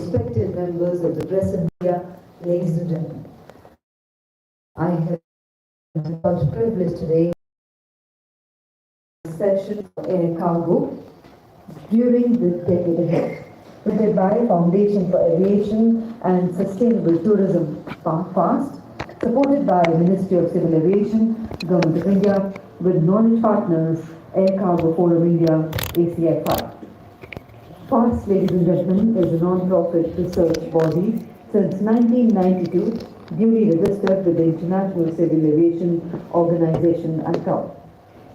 respected members of the press and media, ladies and gentlemen. I have the privilege today session for air cargo during the decade ahead, led by Foundation for Aviation and Sustainable Tourism, FAST, supported by Ministry of Civil Aviation, Government of India, with knowledge partners, Air Cargo Forum India, ACFI. FAST, ladies and gentlemen, is a non-profit research body since 1992, duly registered with the International Civil Aviation Organization, ICAO.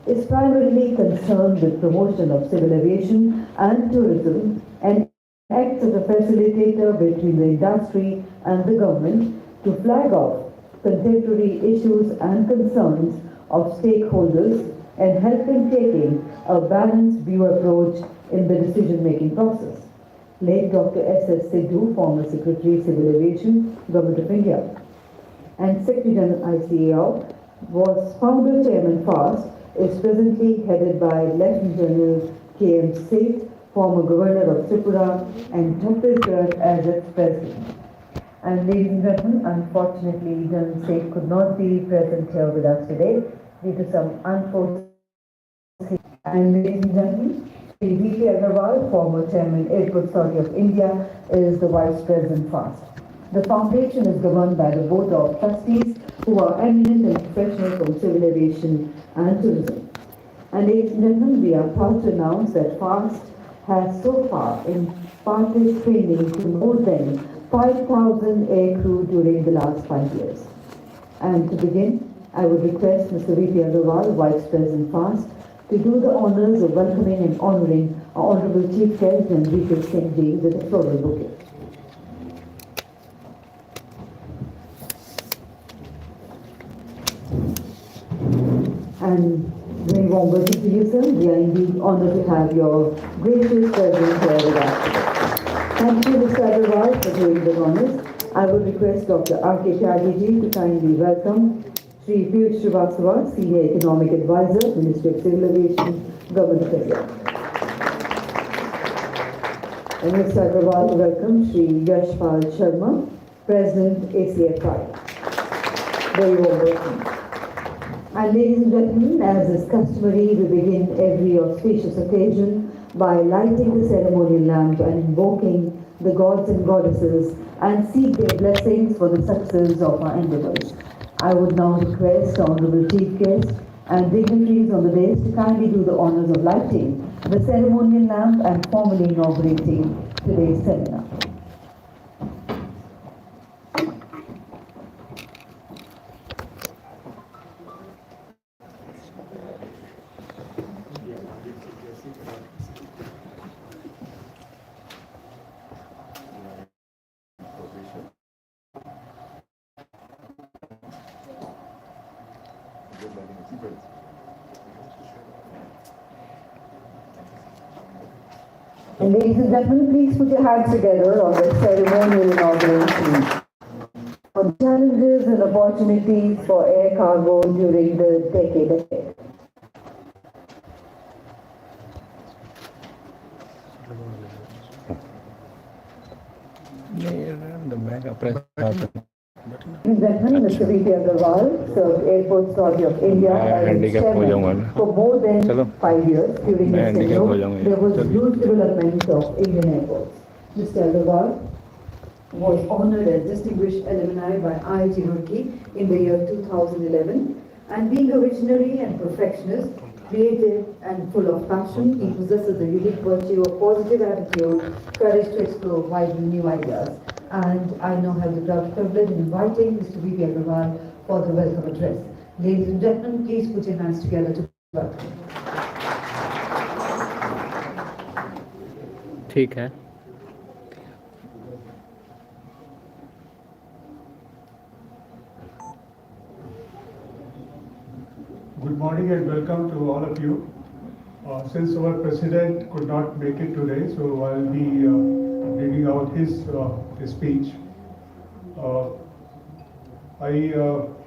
Is primarily concerned with promotion of civil aviation and tourism and acts as a facilitator between the industry and the government to flag off contemporary issues and concerns of stakeholders and help in taking a balanced view approach in the decision-making process. Late Dr. S.S. Sidhu, former Secretary Civil Aviation, Government of India, and Secretary General ICAO, was founder chairman FAST, is presently headed by Lieutenant General K.M. Seth, former Governor of Tripura, and Chhattisgarh as its president. And ladies and gentlemen, unfortunately, General Seth could not be present here with us today due to some unforeseen. And ladies and gentlemen, Sri V.P. Agarwal, former Chairman, Airport Authority of India, is the Vice President FAST. The foundation is governed by the Board of Trustees, who are eminent and professional from civil aviation and tourism. And ladies and gentlemen, we are proud to announce that FAST has so far imparted training to more than 5,000 air crew during the last 5 years. And to begin, I would request Mr. V.P. Agarwal, Vice President FAST, to do the honors of welcoming and honoring our Honorable Chief Guest and V.P. Singh Ji with a floral bouquet. And very warm welcome to you, sir. We are indeed honored to have your gracious presence here with us. Thank you, Mr. Agarwal, for doing the honors. I would request Dr. R.K. Tyagi to kindly welcome Sri Piyush Srivastava, Senior Economic Advisor, Ministry of Civil Aviation, Government of India. And Mr. Agarwal to welcome Sri Yashpal Sharma, President, ACFI. Very warm welcome. And ladies and gentlemen, as is customary, we begin every auspicious occasion by lighting the ceremonial lamp and invoking the gods and goddesses and seek their blessings for the success of our endeavors. I would now request Honorable Chief Guest and dignitaries on the dais to kindly do the honors of lighting the ceremonial lamp and formally inaugurating today's seminar. And ladies and gentlemen, please put your hands together on the ceremonial inauguration. On challenges and opportunities for air cargo during the decade ahead. Mr. V.P. Agarwal served Airport Authority of India as chairman for more than 5 years. During his tenure, there was huge development of Indian airports. Mr. Agarwal was honored as distinguished alumni by IIT Roorkee in the year 2011, and being a visionary and perfectionist, creative and full of passion, he possesses the unique virtue of positive attitude, courage to explore widely new ideas. And I now have the proud privilege in inviting Mr. V.P. Agarwal for the welcome address. Ladies and gentlemen, please put your hands together to welcome. ठीक है. Good morning and welcome to all of you. Since our president could not make it today, so I'll be reading out his speech. I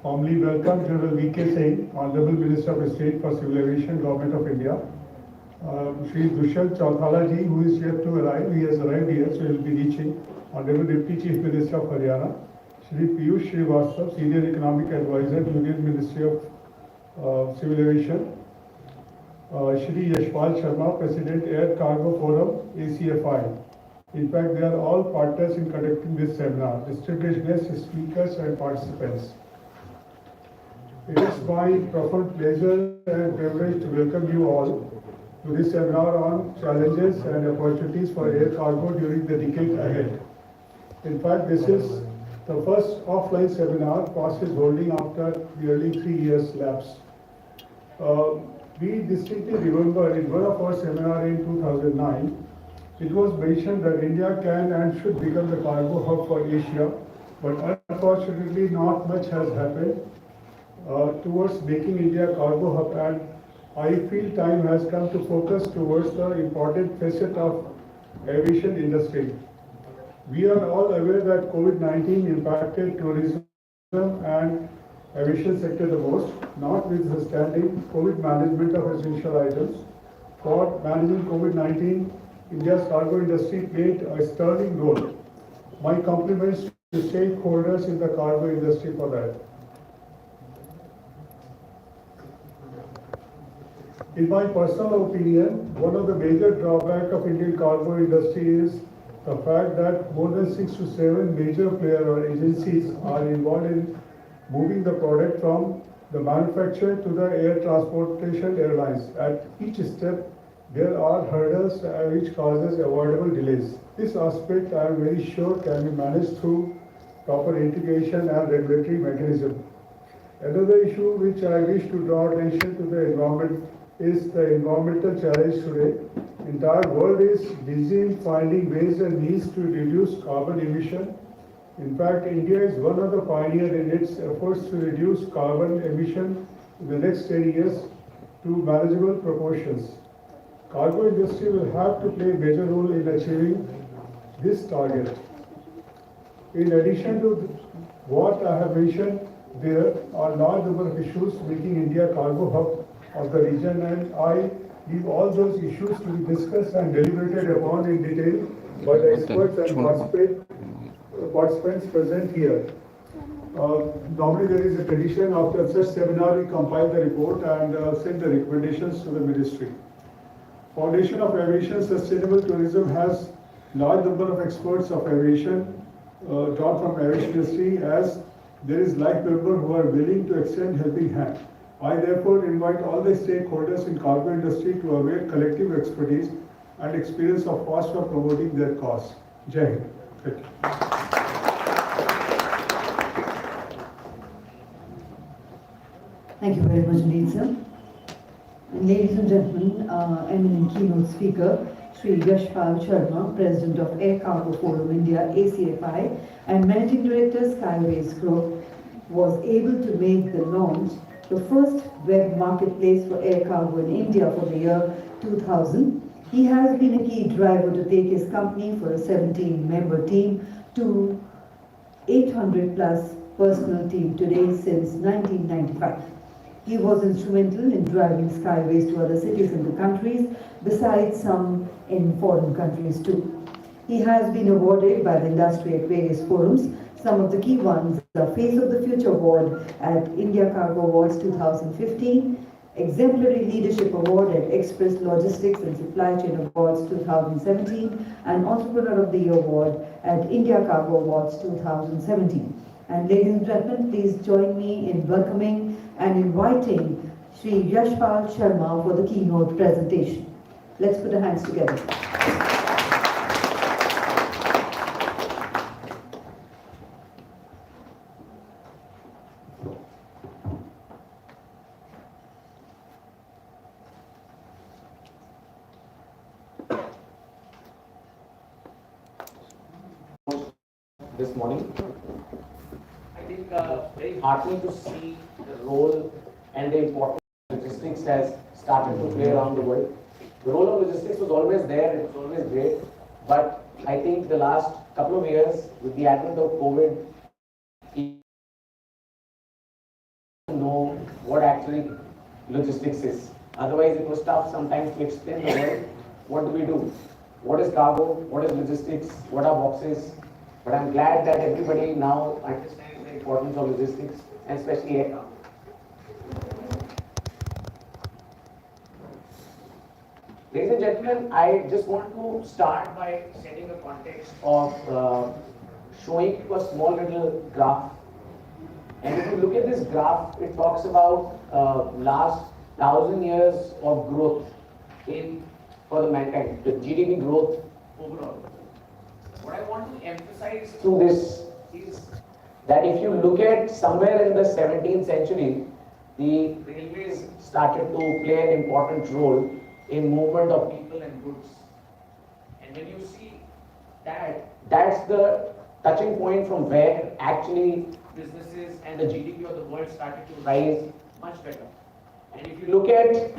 formally welcome General V.K. Singh, Honorable Minister of State for Civil Aviation, Government of India, Shri Dushyant Chauthala ji, who is yet to arrive. He has arrived here, so he will be reaching. Honorable Deputy Chief Minister of Haryana. Shri Piyush Srivastava, Senior Economic Advisor, Union Ministry of Civil Aviation. Shri Yashpal Sharma, President Air Cargo Forum, ACFI. In fact, they are all partners in conducting this seminar, distinguished guests, speakers and participants. It is my profound pleasure and privilege to welcome you all to this seminar on challenges and opportunities for air cargo during the decade ahead. In fact, this is the first offline seminar POS is holding after nearly 3 years lapse. We distinctly remember in one of our seminars in 2009, it was mentioned that India can and should become the cargo hub for Asia, but unfortunately not much has happened towards making India a cargo hub, and I feel time has come to focus towards the important facet of aviation industry. We are all aware that COVID-19 impacted tourism and aviation sector the most, notwithstanding COVID management of essential items. For managing COVID-19, India's cargo industry played a sterling role. My compliments to stakeholders in the cargo industry for that. In my personal opinion, one of the major drawbacks of Indian cargo industry is the fact that more than 6 to 7 major players or agencies are involved in moving the product from the manufacturer to the air transportation airlines. At each step, there are hurdles which causes avoidable delays. This aspect I am very sure can be managed through proper integration and regulatory mechanism. Another issue which I wish to draw attention to the environment is the environmental challenge today. Entire world is busy in finding ways and means to reduce carbon emission. In fact, India is one of the pioneers in its efforts to reduce carbon emission in the next 10 years to manageable proportions. Cargo industry will have to play a major role in achieving this target. In addition to what I have mentioned, there are large number of issues making India cargo hub of the region, and I leave all those issues to be discussed and deliberated upon in detail by the experts and participants present here. Normally there is a tradition after such seminar we compile the report and send the recommendations to the ministry. Foundation of Aviation Sustainable Tourism has large number of experts of aviation drawn from aviation industry, as there is like member who are willing to extend helping hand. I therefore invite all the stakeholders in cargo industry to avail collective expertise and experience of POS for promoting their cause. Jai Hind. Thank you. Thank you very much indeed, sir. And ladies and gentlemen, eminent keynote speaker, Shri Yashpal Sharma, President of Air Cargo Forum India, ACFI, and Managing Director, Skyways Group, was able to make the launch the first web marketplace for air cargo in India for the year 2000. He has been a key driver to take his company for a 17-member team to 800 plus personal team today since 1995. He was instrumental in driving Skyways to other cities in the countries, besides some in foreign countries too. He has been awarded by the industry at various forums. Some of the key ones are Face of the Future Award at India Cargo Awards 2015, Exemplary Leadership Award at Express Logistics and Supply Chain Awards 2017, and Entrepreneur of the Year Award at India Cargo Awards 2017. And ladies and gentlemen, please join me in welcoming and inviting Shri Yashpal Sharma for the keynote presentation. Let's put our hands together. This morning, I think very heartening to see the role and the importance logistics has started to play around the world. The role of logistics was always there, it was always great, but I think the last couple of years with the advent of COVID, you know what actually logistics is. Otherwise, it was tough sometimes to explain the world. What do we do? What is cargo? What is logistics? What are boxes? But I'm glad that everybody now understands the importance of logistics, and especially air cargo. Ladies and gentlemen, I just want to start by setting a context of showing you a small little graph. And if you look at this graph, it talks about last 1,000 years of growth for the mankind, the GDP growth overall. What I want to emphasize through this is that if you look at somewhere in the 17th century, the railways started to play an important role in movement of people and goods. And when you see that, that's the touching point from where actually businesses and the GDP of the world started to rise much better. And if you look at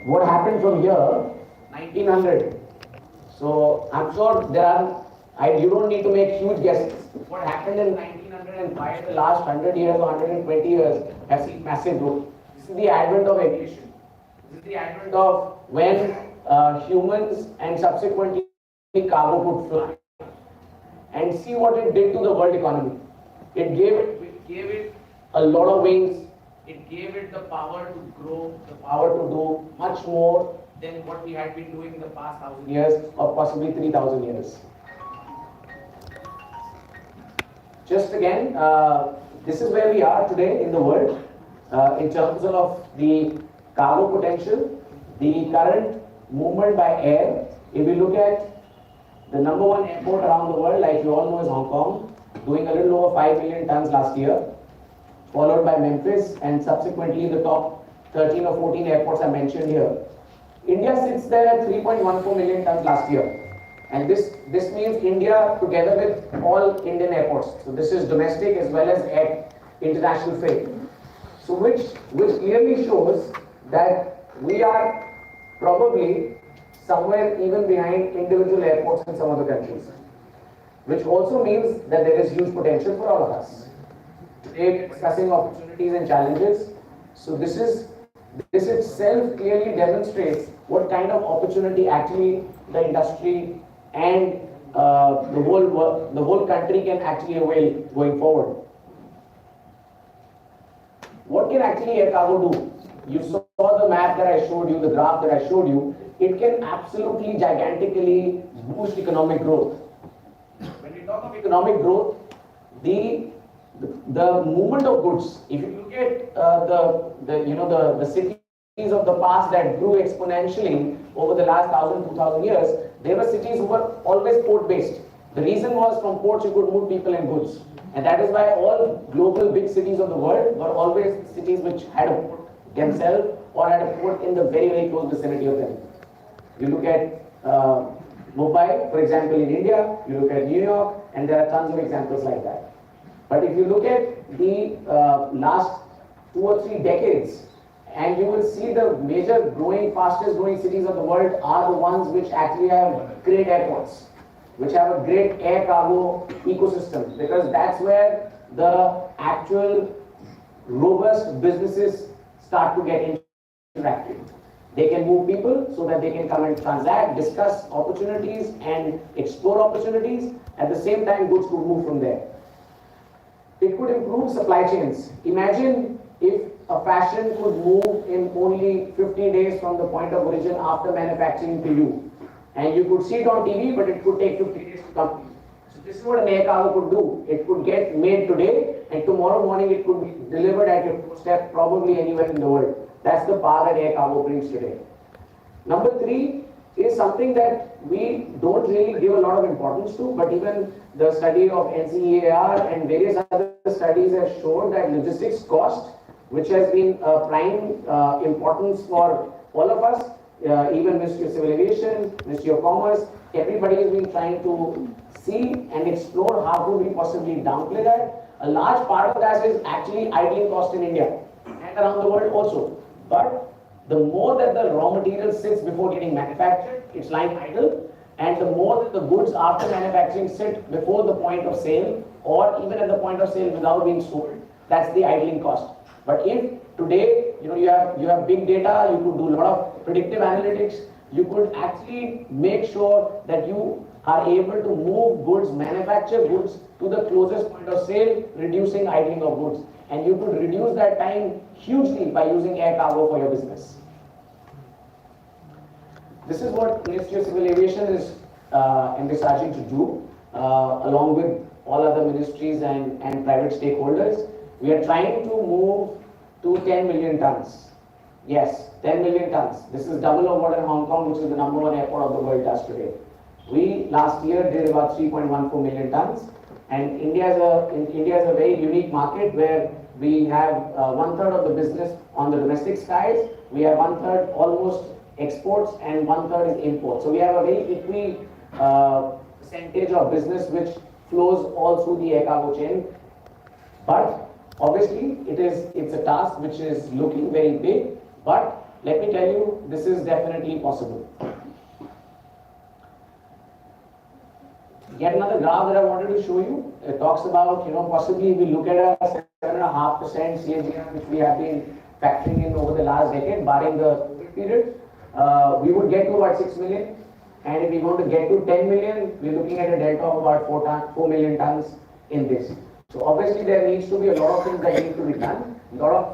what happened from here, 1900. So I'm sure you don't need to make huge guesses. What happened in 1900 and by the last 100 years or 120 years have seen massive growth. This is the advent of aviation. This is the advent of when humans and subsequently cargo could fly. And see what it did to the world economy. It gave it a lot of wings. It gave it the power to grow, the power to do much more than what we had been doing in the past 1,000 years or possibly 3,000 years. Just again, this is where we are today in the world in terms of the cargo potential, the current movement by air. If we look at the number one airport around the world, like you all know, is Hong Kong, doing a little over 5 million tons last year, followed by Memphis, and subsequently the top 13 or 14 airports I mentioned here. India sits there at 3.14 million tons last year. And this means India together with all Indian airports. So this is domestic as well as international freight. So which clearly shows that we are probably somewhere even behind individual airports in some other countries. Which also means that there is huge potential for all of us. Today we are discussing opportunities and challenges. So this itself clearly demonstrates what kind of opportunity actually the industry and the whole country can actually avail going forward. What can actually air cargo do? You saw the map that I showed you, the graph that I showed you. It can absolutely gigantically boost economic growth. When we talk of economic growth, the movement of goods. If you look at the cities of the past that grew exponentially over the last 1,000, 2,000 years, they were cities who were always port-based. The reason was from ports you could move people and goods, and that is why all global big cities of the world were always cities which had a port themselves or had a port in the very, very close vicinity of them. You look at Mumbai, for example, in India. You look at New York, and there are tons of examples like that. But if you look at the last 2 or 3 decades, and you will see the major fastest growing cities of the world are the ones which actually have great airports, which have a great air cargo ecosystem, because that's where the actual robust businesses start to get interactive. They can move people so that they can come and transact, discuss opportunities and explore opportunities. At the same time, goods could move from there. It could improve supply chains. Imagine if a fashion could move in only 50 days from the point of origin after manufacturing to you. And you could see it on TV, but it could take 50 days to come to you. So this is what an air cargo could do. It could get made today, and tomorrow morning it could be delivered at your doorstep, probably anywhere in the world. That's the power that air cargo brings today. Number 3 is something that we don't really give a lot of importance to, but even the study of NCEAR and various other studies have shown that logistics cost, which has been prime importance for all of us, even Ministry of Civil Aviation, Ministry of Commerce, everybody has been trying to see and explore how could we possibly downplay that. A large part of that is actually idling cost in India and around the world also. But the more that the raw material sits before getting manufactured, it's lying idle, and the more that the goods after manufacturing sit before the point of sale or even at the point of sale without being sold, that's the idling cost. But if Today, you have big data, you could do a lot of predictive analytics, you could actually make sure that you are able to move goods, manufacture goods to the closest point of sale, reducing idling of goods. And you could reduce that time hugely by using air cargo for your business. This is what Ministry of Civil Aviation is envisaging to do, along with all other ministries and private stakeholders. We are trying to move to 10 million tons. Yes, 10 million tons. This is double of what in Hong Kong, which is the #1 airport of the world, does today. We last year did about 3.14 million tons, and India is a very unique market where we have 1/3 of the business on the domestic skies. We have 1/3 almost exports and 1/3 is imports. So we have a very equal percentage of business which flows all through the air cargo chain. But obviously, it's a task which is looking very big. But let me tell you, this is definitely possible. Yet another graph that I wanted to show you. It talks about, possibly we look at a 7.5% CAGR which we have been factoring in over the last decade, barring the COVID period. We would get to about 6 million. And if we want to get to 10 million, we're looking at a delta of about 4 million tons in this. So obviously there needs to be a lot of things that need to be done, a lot of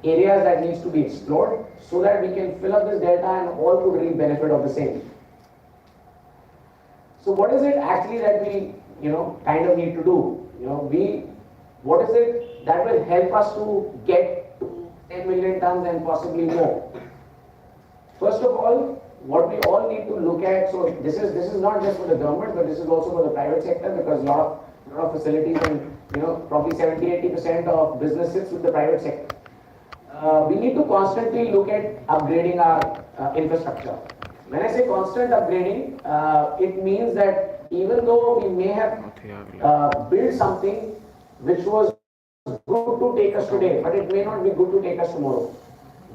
areas that needs to be explored so that we can fill up this delta and all could reap benefit of the same. So what is it actually that we, kind of need to do? What is it that will help us to get to 10 million tons and possibly more? First of all, what we all need to look at, so this is not just for the government, but this is also for the private sector, because a lot of facilities and probably 70-80% of business sits with the private sector. We need to constantly look at upgrading our infrastructure. When I say constant upgrading, it means that even though we may have built something which was good to take us today, but it may not be good to take us tomorrow.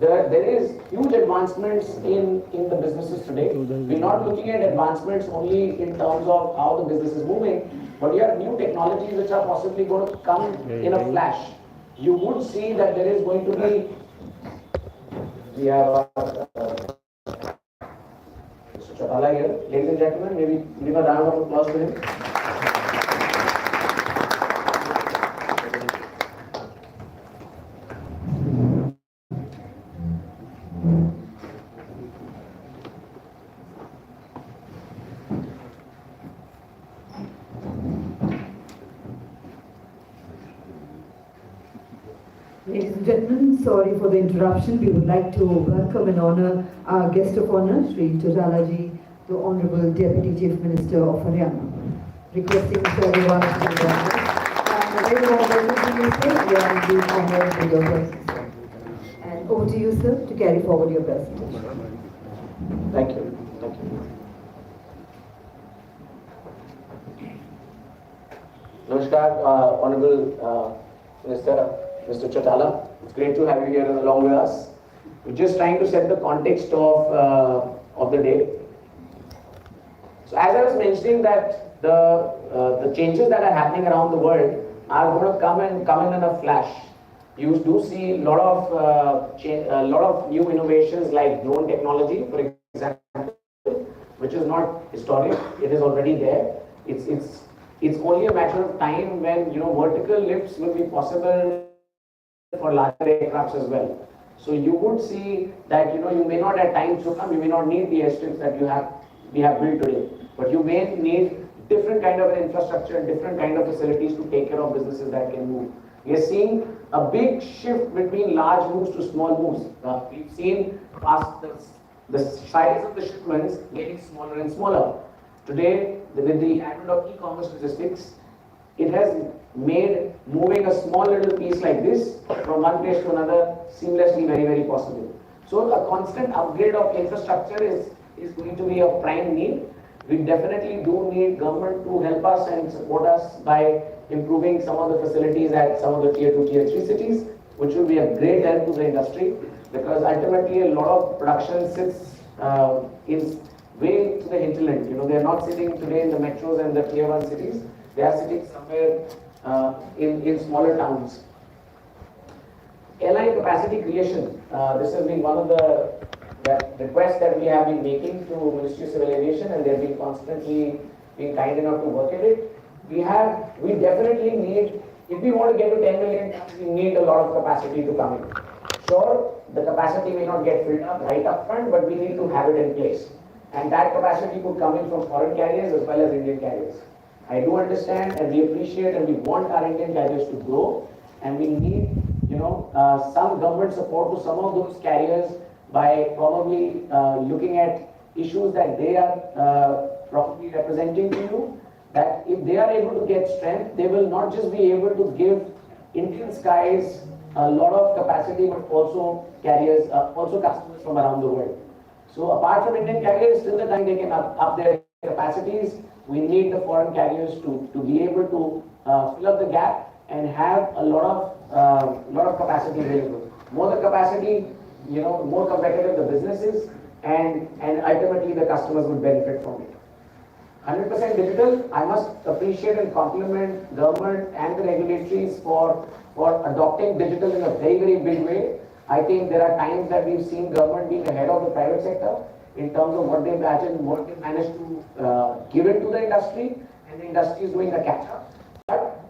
There is huge advancements in the businesses today. We're not looking at advancements only in terms of how the business is moving, but you have new technologies which are possibly going to come in a flash. You would see that there is going to be, we have Mr. Chautala here. Ladies and gentlemen, maybe give a round of applause to him. Ladies and gentlemen, sorry for the interruption. We would like to welcome and honor our guest of honor, Shri Chautala ji, the Honorable Deputy Chief Minister of Haryana. Requesting Mr. Aviation to join us. And a very warm welcome to you, sir. We are indeed honored with your presence. And over to you, sir, to carry forward your presentation. Thank you. Thank you. Namaskar, Honorable Minister. Mr. Chautala, it's great to have you here along with us. We're just trying to set the context of the day. So as I was mentioning that the changes that are happening around the world are going to come in a flash. You do see a lot of new innovations like drone technology, for example, which is not historic. It is already there. It's only a matter of time when vertical lifts will be possible for larger aircrafts as well. So you would see that you may not at times to come, you may not need the airstrips that we have built today, but you may need different kind of infrastructure, different kind of facilities to take care of businesses that can move. We are seeing a big shift between large moves to small moves. We've seen the size of the shipments getting smaller and smaller. Today, with the advent of e-commerce logistics, it has made moving a small little piece like this from one place to another seamlessly very, very possible. So a constant upgrade of infrastructure is going to be a prime need. We definitely do need government to help us and support us by improving some of the facilities at some of the tier 2, tier 3 cities, which will be a great help to the industry, because ultimately a lot of production sits is way to the hinterland. They are not sitting today in the metros and the tier 1 cities. They are sitting somewhere in smaller towns. Airline capacity creation. This has been one of the requests that we have been making to Ministry of Civil Aviation, and they've been constantly being kind enough to work at it. We definitely need, if we want to get to 10 million tons, we need a lot of capacity to come in. Sure, the capacity may not get filled up right up front, but we need to have it in place. And that capacity could come in from foreign carriers as well as Indian carriers. I do understand and we appreciate and we want our Indian carriers to grow, and we need, some government support to some of those carriers by probably looking at issues that they are probably representing to you, that if they are able to get strength, they will not just be able to give Indian skies a lot of capacity, but also carriers, also customers from around the world. So apart from Indian carriers, till the time they can up their capacities, we need the foreign carriers to be able to fill up the gap and have a lot of capacity available. More the capacity, more competitive the business is, and ultimately the customers would benefit from it. 100% digital, I must appreciate and compliment government and the regulatories for adopting digital in a very, very big way. I think there are times that we've seen government being ahead of the private sector in terms of what they imagine, what they managed to give it to the industry, and the industry is doing a catch-up. But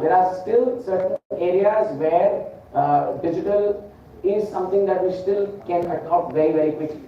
there are still certain areas where digital is something that we still can adopt very, very quickly.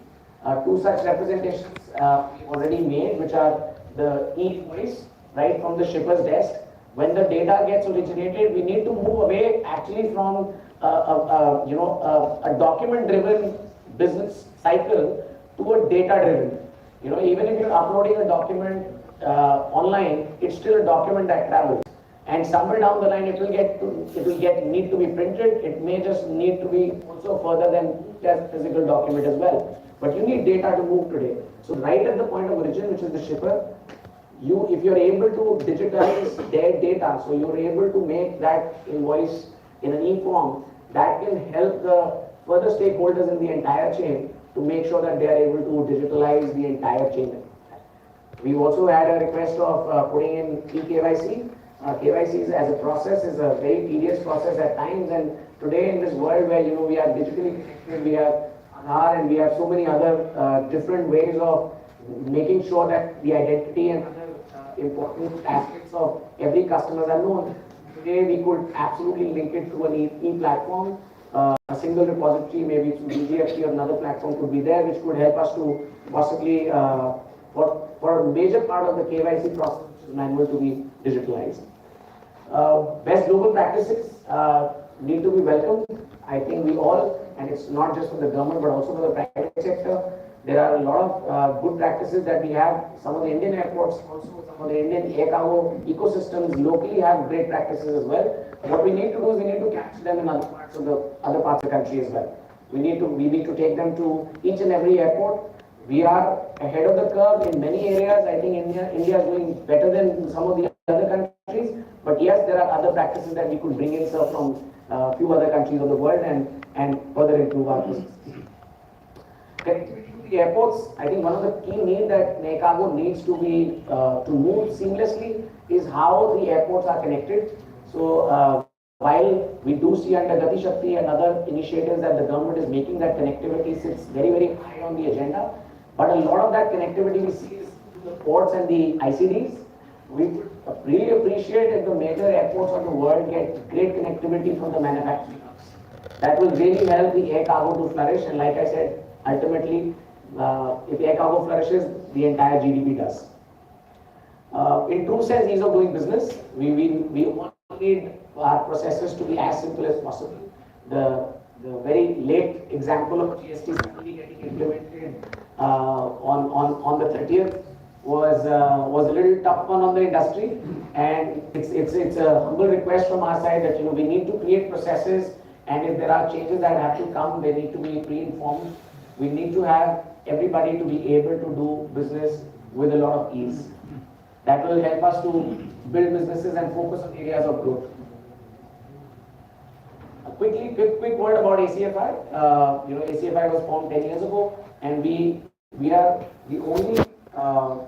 Two such representations we already made, which are the e-invoice, right from the shipper's desk. When the data gets originated, we need to move away actually from a document-driven business cycle to a data-driven. Even if you're uploading a document online, it's still a document that travels. And somewhere down the line, it will need to be printed. It may just need to be also further than just physical document as well. But you need data to move today. So right at the point of origin, which is the shipper, if you're able to digitize their data, so you're able to make that invoice in an e-form, that can help the further stakeholders in the entire chain to make sure that they are able to digitalize the entire chain. We've also had a request of putting in e-KYC. KYC as a process is a very tedious process at times, and today in this world where we are digitally connected, we have Aadhaar and we have so many other different ways of making sure that the identity and other important aspects of every customer are known. Today we could absolutely link it to an e-platform. A single repository, maybe through DGFT or another platform could be there, which could help us to possibly, for a major part of the KYC process, which is manual, to be digitalized. Best global practices need to be welcomed. I think we all, and it's not just from the government, but also from the private sector, there are a lot of good practices that we have. Some of the Indian airports, also some of the Indian air cargo ecosystems locally have great practices as well. What we need to do is we need to capture them in other parts of the country as well. We need to take them to each and every airport. We are ahead of the curve in many areas. I think India is doing better than some of the other countries. But yes, there are other practices that we could bring in, sir, from a few other countries of the world and further improve our business. Connectivity to the airports, I think one of the key needs that air cargo needs to be to move seamlessly is how the airports are connected. So while we do see under Gati Shakti and other initiatives that the government is making, that connectivity sits very, very high on the agenda, but a lot of that connectivity we see is to the ports and the ICDs. We would really appreciate if the major airports of the world get great connectivity from the manufacturing hubs. That will really help the air cargo to flourish, and like I said, ultimately, if air cargo flourishes, the entire GDP does. In true sense, ease of doing business, we want need our processes to be as simple as possible. The very late example of GST suddenly getting implemented on the 30th was a little tough one on the industry, and it's a humble request from our side that we need to create processes, and if there are changes that have to come, they need to be pre-informed. We need to have everybody to be able to do business with a lot of ease. That will help us to build businesses and focus on areas of growth. A quick word about ACFI. ACFI was formed 10 years ago, and we are the only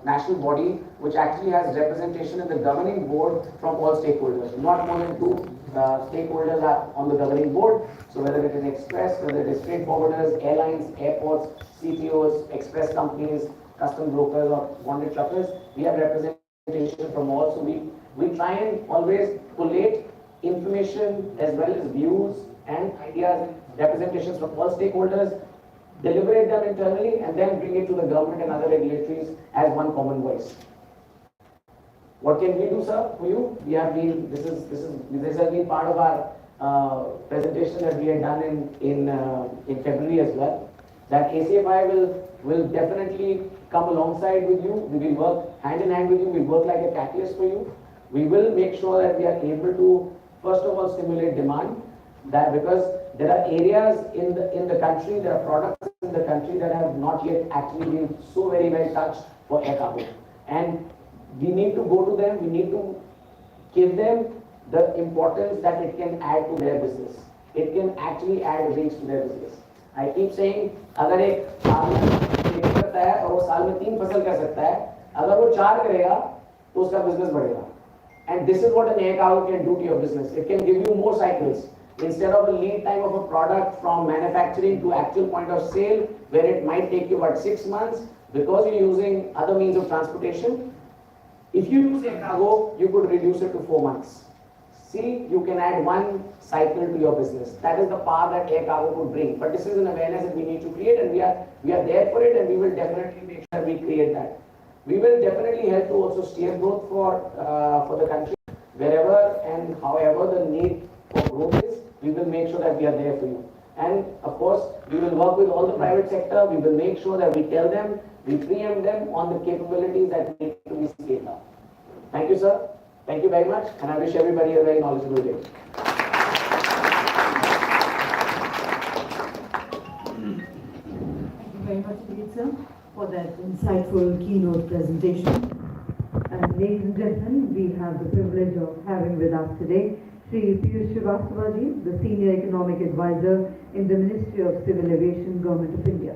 national body which actually has representation in the governing board from all stakeholders. Not more than 2 stakeholders are on the governing board. So whether it is express, whether it is freight forwarders, airlines, airports, CTOs, express companies, custom brokers or bonded truckers, we have representation from all. So we try and always collate information as well as views and ideas, representations from all stakeholders, deliberate them internally, and then bring it to the government and other regulatories as one common voice. What can we do, sir, for you? We have been, this has been part of our presentation that we had done in February as well. That ACFI will definitely come alongside with you. We will work hand in hand with you. We will work like a catalyst for you. We will make sure that we are able to, first of all, stimulate demand. That because there are areas in the country, there are products in the country that have not yet actually been so very well touched for air cargo. And we need to go to them, we need to give them the importance that it can add to their business. It can actually add wings to their business. I keep saying, अगर एक साल में खेती करता है और वो साल में 3 फसल कर सकता है, अगर वो 4 करेगा तो उसका बिजनेस बढ़ेगा. And this is what an air cargo can do to your business. It can give you more cycles. Instead of a lead time of a product from manufacturing to actual point of sale, where it might take you about 6 months, because you're using other means of transportation, if you use air cargo, you could reduce it to 4 months. See, you can add 1 cycle to your business. That is the power that air cargo could bring. But this is an awareness that we need to create, and we are there for it, and we will definitely make sure we create that. We will definitely help to also steer growth for the country. Wherever and however the need for growth is, we will make sure that we are there for you. And of course, we will work with all the private sector. We will make sure that we tell them, we preempt them on the capabilities that need to be scaled up. Thank you, sir. Thank you very much, and I wish everybody a very knowledgeable day. Thank you very much indeed, sir, for that insightful keynote presentation. And ladies and gentlemen, we have the privilege of having with us today Sri Piyush Srivastava, the Senior Economic Advisor in the Ministry of Civil Aviation, Government of India.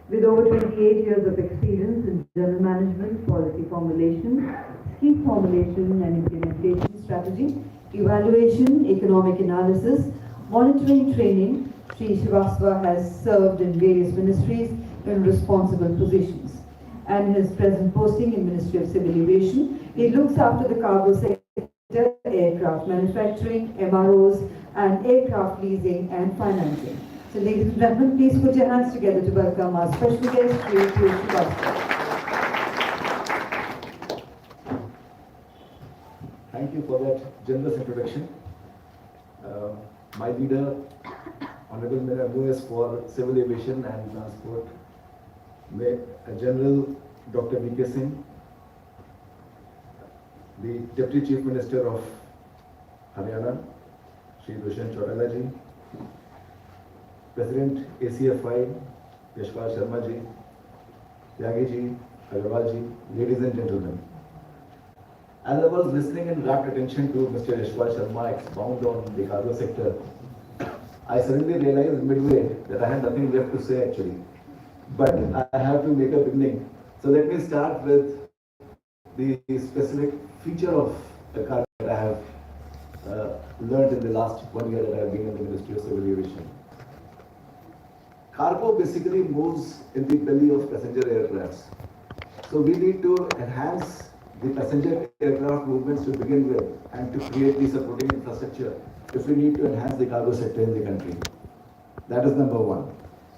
With over 28 years of experience in general management, policy formulation, scheme formulation and implementation strategy, evaluation, economic analysis, monitoring training, Sri Srivastava has served in various ministries in responsible positions. And his present posting in Ministry of Civil Aviation, he looks after the cargo sector, aircraft manufacturing, MROs, and aircraft leasing and financing. So ladies and gentlemen, please put your hands together to welcome our special guest, Sri Piyush Srivastava. Thank you for that generous introduction. My leader, Honorable MoS for Civil Aviation and Transport, General Dr. V.K. Singh, the Deputy Chief Minister of Haryana, Shri Dushyant Chautala ji, President ACFI, Yashpal Sharma ji, Tyagi ji, Agarwal ji, ladies and gentlemen. As I was listening in rapt attention to Mr. Yashpal Sharma expound on the cargo sector, I suddenly realized midway that I had nothing left to say actually. But I have to make a beginning. So let me start with the specific feature of the cargo that I have learned in the last 1 year that I have been in the Ministry of Civil Aviation. Cargo basically moves in the belly of passenger aircrafts. So we need to enhance the passenger aircraft movements to begin with and to create the supporting infrastructure if we need to enhance the cargo sector in the country. That is number one.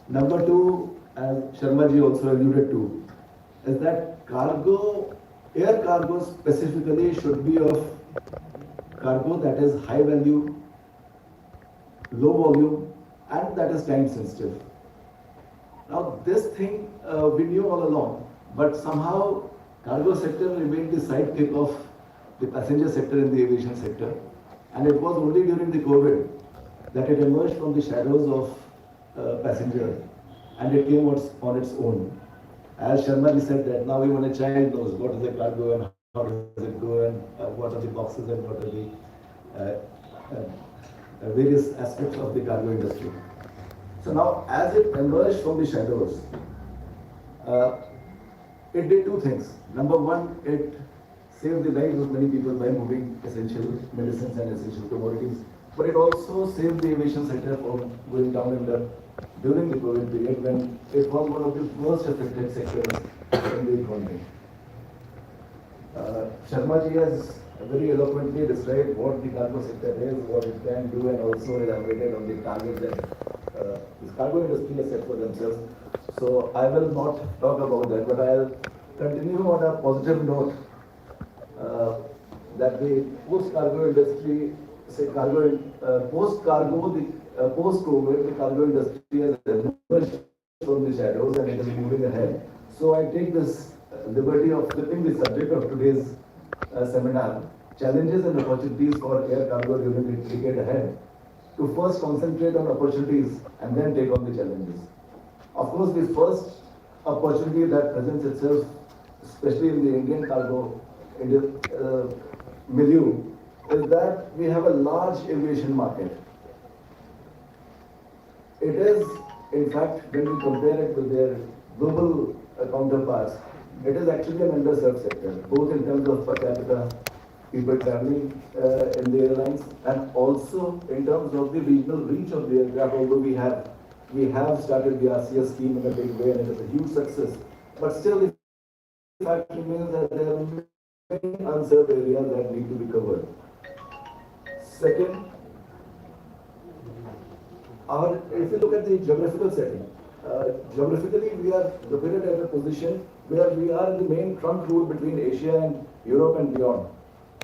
Number two, as Sharma ji also alluded to, is that cargo, air cargo specifically should be of cargo that is high value, low volume, and that is time sensitive. Now this thing we knew all along, but somehow cargo sector remained the sidekick of the passenger sector in the aviation sector, and it was only during the COVID that it emerged from the shadows of passenger, and it came on its own. As Sharma ji said that now even a child knows what is a cargo and how does it go and what are the boxes and what are the various aspects of the cargo industry. So now as it emerged from the shadows, it did two things. Number one, it saved the lives of many people by moving essential medicines and essential commodities. But it also saved the aviation sector from going down during the COVID period when it was one of the most affected sectors in the economy. Sharma ji has very eloquently described what the cargo sector is, what it can do, and also elaborated on the targets that the cargo industry has set for themselves. So I will not talk about that, but I'll continue on a positive note that the post-cargo industry, post-COVID, the cargo industry has emerged from the shadows and it is moving ahead. So I take this liberty of flipping the subject of today's seminar, challenges and opportunities for air cargo during the decade ahead, to first concentrate on opportunities and then take on the challenges. Of course, the first opportunity that presents itself, especially in the Indian cargo milieu, is that we have a large aviation market. It is, in fact, when we compare it with their global counterparts, it is actually an underserved sector, both in terms of per capita people traveling in the airlines and also in terms of the regional reach of the aircraft, although we have started the RCS scheme in a big way and it is a huge success. But still, the fact remains that there are many unserved areas that need to be covered. Second, if you look at the geographical setting, geographically we are located at a position where we are in the main trunk route between Asia and Europe and beyond.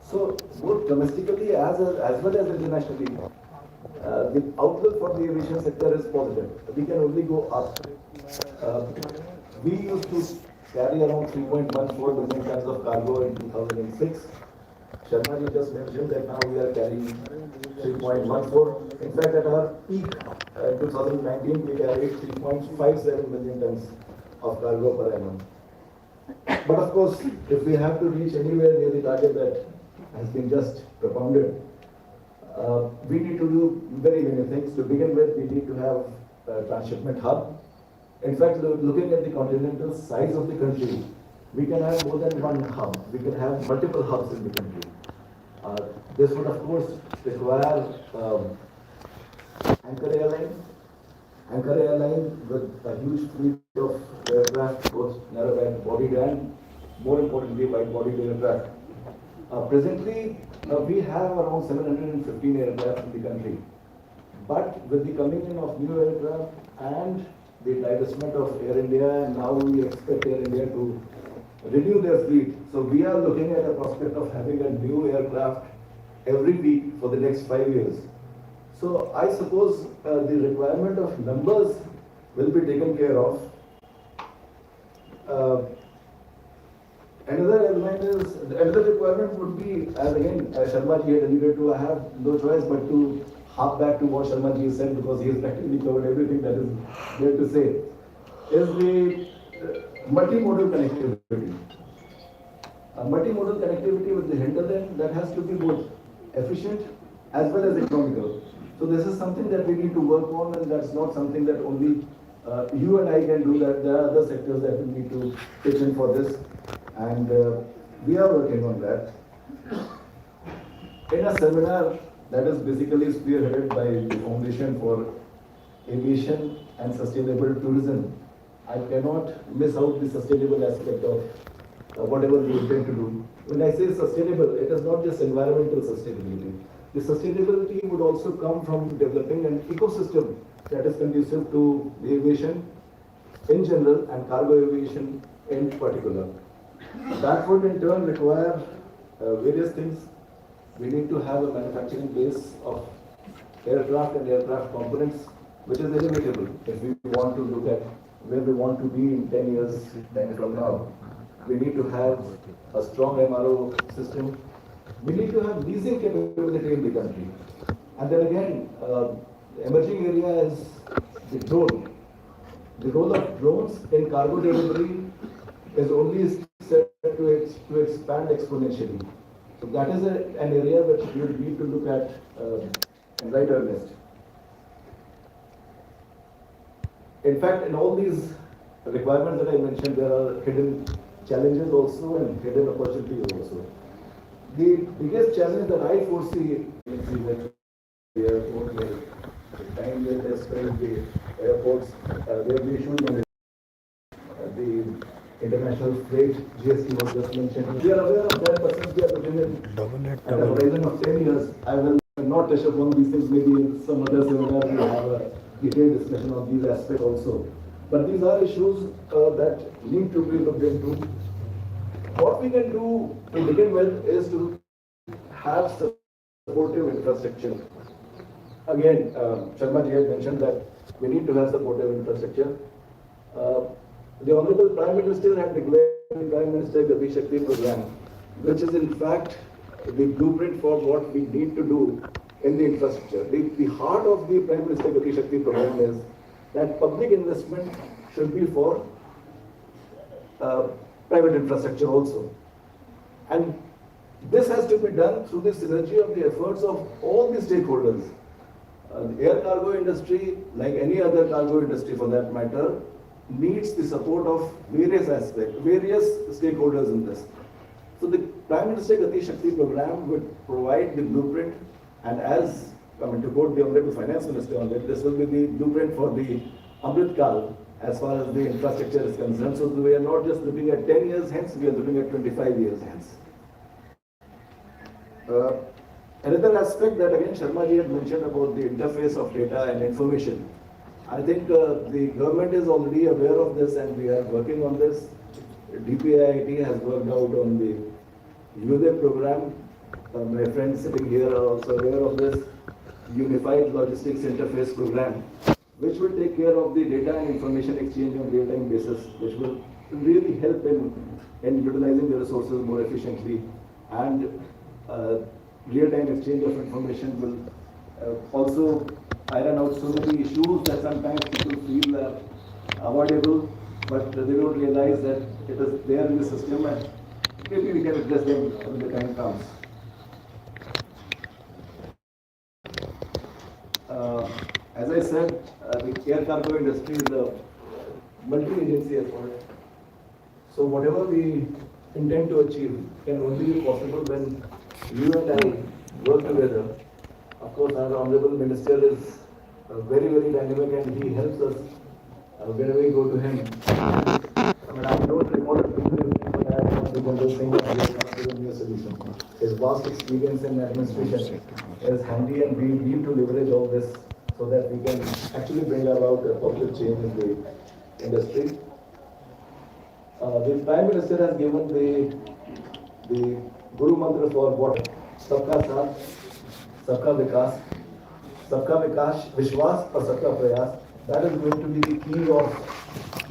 So both domestically as well as internationally, the outlook for the aviation sector is positive. We can only go up. We used to carry around 3.14 million tons of cargo in 2006. Sharma ji just mentioned that now we are carrying 3.14. In fact, at our peak in 2019, we carried 3.57 million tons of cargo per annum. But of course, if we have to reach anywhere near the target that has been just propounded, we need to do very many things. To begin with, we need to have a transshipment hub. In fact, looking at the continental size of the country, we can have more than one hub. We can have multiple hubs in the country. This would, of course, require anchor airline with a huge fleet of aircraft, both narrow-bodied and, more importantly, wide-bodied aircraft. Presently, we have around 715 aircraft in the country. But with the coming in of new aircraft and the divestment of Air India, and now we expect Air India to renew their fleet. So we are looking at a prospect of having a new aircraft every week for the next 5 years. So I suppose the requirement of numbers will be taken care of. Another requirement would be, as again Sharma ji had alluded to, I have no choice but to hark back to what Sharma ji said because he has practically covered everything that is there to say, is the multimodal connectivity. Multimodal connectivity with the hinterland that has to be both efficient as well as economical. So this is something that we need to work on, and that's not something that only you and I can do. That there are other sectors that we need to pitch in for this, and we are working on that. In a seminar that is basically spearheaded by the Foundation for Aviation and Sustainable Tourism, I cannot miss out the sustainable aspect of whatever we intend to do. When I say sustainable, it is not just environmental sustainability. The sustainability would also come from developing an ecosystem that is conducive to the aviation in general and cargo aviation in particular. That would in turn require various things. We need to have a manufacturing base of aircraft and aircraft components which is inevitable if we want to look at where we want to be in 10 years from now. We need to have a strong MRO system. We need to have leasing capability in the country. And then again, the emerging area is the drone. The role of drones in cargo delivery is only set to expand exponentially. So that is an area which we need to look at in right earnest. In fact, in all these requirements that I mentioned, there are hidden challenges also and hidden opportunities also. The biggest challenge that I foresee is that the airport, the time they have spent the airports, they have issues on the international freight, GST was just mentioned. We are aware of that, but since we are looking at a horizon of 10 years, I will not touch upon these things. Maybe in some other seminar we will have a detailed discussion of these aspects also. But these are issues that need to be looked into. What we can do to begin with is to have supportive infrastructure. Again, Sharma ji had mentioned that we need to have supportive infrastructure. The Honorable Prime Minister had declared the Prime Minister Gati Shakti program, which is in fact the blueprint for what we need to do in the infrastructure. The heart of the Prime Minister Gati Shakti program is that public investment should be for private infrastructure also. And this has to be done through the synergy of the efforts of all the stakeholders. The air cargo industry, like any other cargo industry for that matter, needs the support of various aspects, various stakeholders in this. So the Prime Minister Gati Shakti program would provide the blueprint, and as, to quote the Honorable Finance Minister on it, this will be the blueprint for the Amrit Kal as far as the infrastructure is concerned. So we are not just looking at 10 years hence, we are looking at 25 years hence. Another aspect that again Sharma ji had mentioned about the interface of data and information. I think the government is already aware of this and we are working on this. DPIIT has worked out on the UDE program. My friends sitting here are also aware of this Unified Logistics Interface program, which will take care of the data and information exchange on real-time basis, which will really help in utilizing the resources more efficiently. And real-time exchange of information will also iron out so many issues that sometimes people feel avoidable, but they don't realize that it is there in the system and maybe we can address them when the time comes. As I said, the air cargo industry is a multi-agency effort. So whatever we intend to achieve can only be possible when you and I work together. Of course, our Honorable Minister is very, very dynamic and he helps us whenever we go to him. I don't recall it but I want to one thing that we have come to a new solution. His vast experience in administration is handy and we need to leverage all this so that we can actually bring about a positive change in the industry. The Prime Minister has given the Guru Mantra for what? Sabka Saath, Sabka Vikas, Sabka Vikas, Vishwas or Sabka Prayas. That is going to be the key of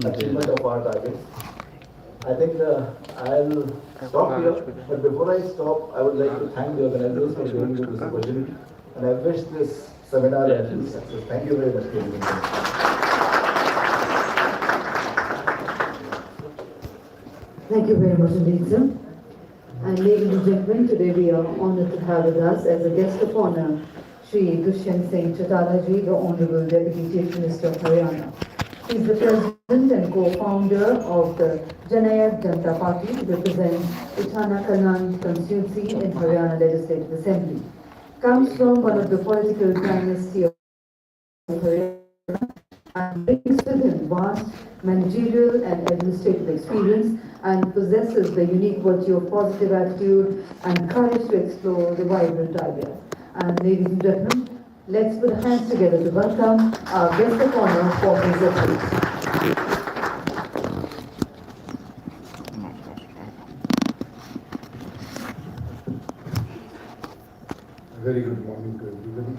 achievement of our targets. I think I'll stop here, but before I stop, I would like to thank the organizers for giving me this opportunity, and I wish this seminar a success. Thank you very much, ladies and gentlemen. Thank you very much indeed, sir. And ladies and gentlemen, today we are honored to have with us as a guest of honor, Shri Dushyant Singh Chautala ji, the Honorable Deputy Chief Minister of Haryana. He is the President and co-founder of the Janayat Janata Party, represents Ithana Kannan constituency in Haryana Legislative Assembly. Comes from one of the political dynasty of Haryana and brings with him vast managerial and administrative experience and possesses the unique virtue of positive attitude and courage to explore the vibrant idea. And ladies and gentlemen, let's put hands together to welcome our guest of honor for his address. Very good morning to everybody.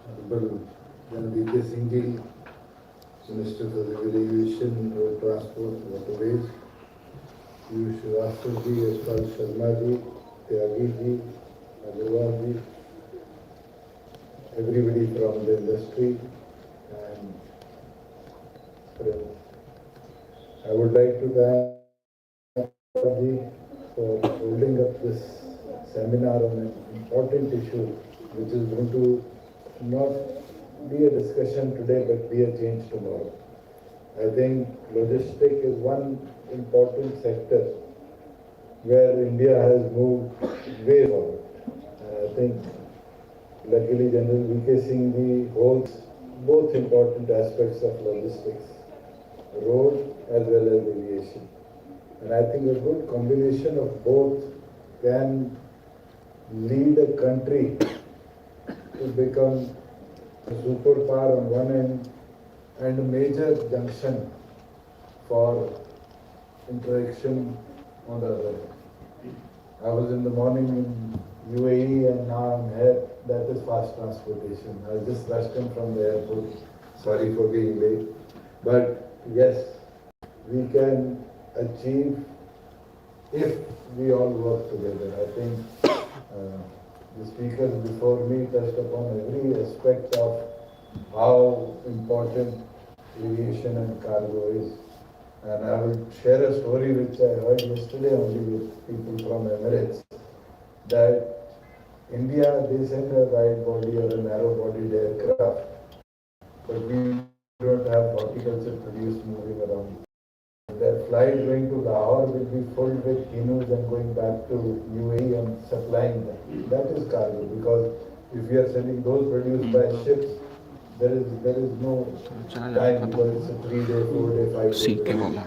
Honorable Janaditya Singh ji, Minister for Aviation, Road Transport, Waterways, Piyush Srivastava ji, Yashpal Sharma ji, Tyagi ji, Agarwal ji, everybody from the industry, and I would like to thank ji for holding up this seminar on an important issue which is going to not be a discussion today but be a change tomorrow. I think logistics is one important sector where India has moved way forward. And I think luckily General V.K. Singh holds both important aspects of logistics, road as well as aviation. And I think a good combination of both can lead a country to become a superpower on one end and a major junction for interaction on the other end. I was in the morning in UAE and now I'm here. That is fast transportation. I just rushed in from the airport. Sorry for being late. But yes, we can achieve if we all work together. I think the speakers before me touched upon every aspect of how important aviation and cargo is. And I will share a story which I heard yesterday only with people from Emirates, that India, they send a wide body or a narrow bodied aircraft, but we don't have horticulture produce moving around. Their flight going to Lahore will be filled with canoes and going back to UAE and supplying them. That is cargo, because if we are sending those produced by ships, there is no time because it's a 3-day, 4-day, 5-day.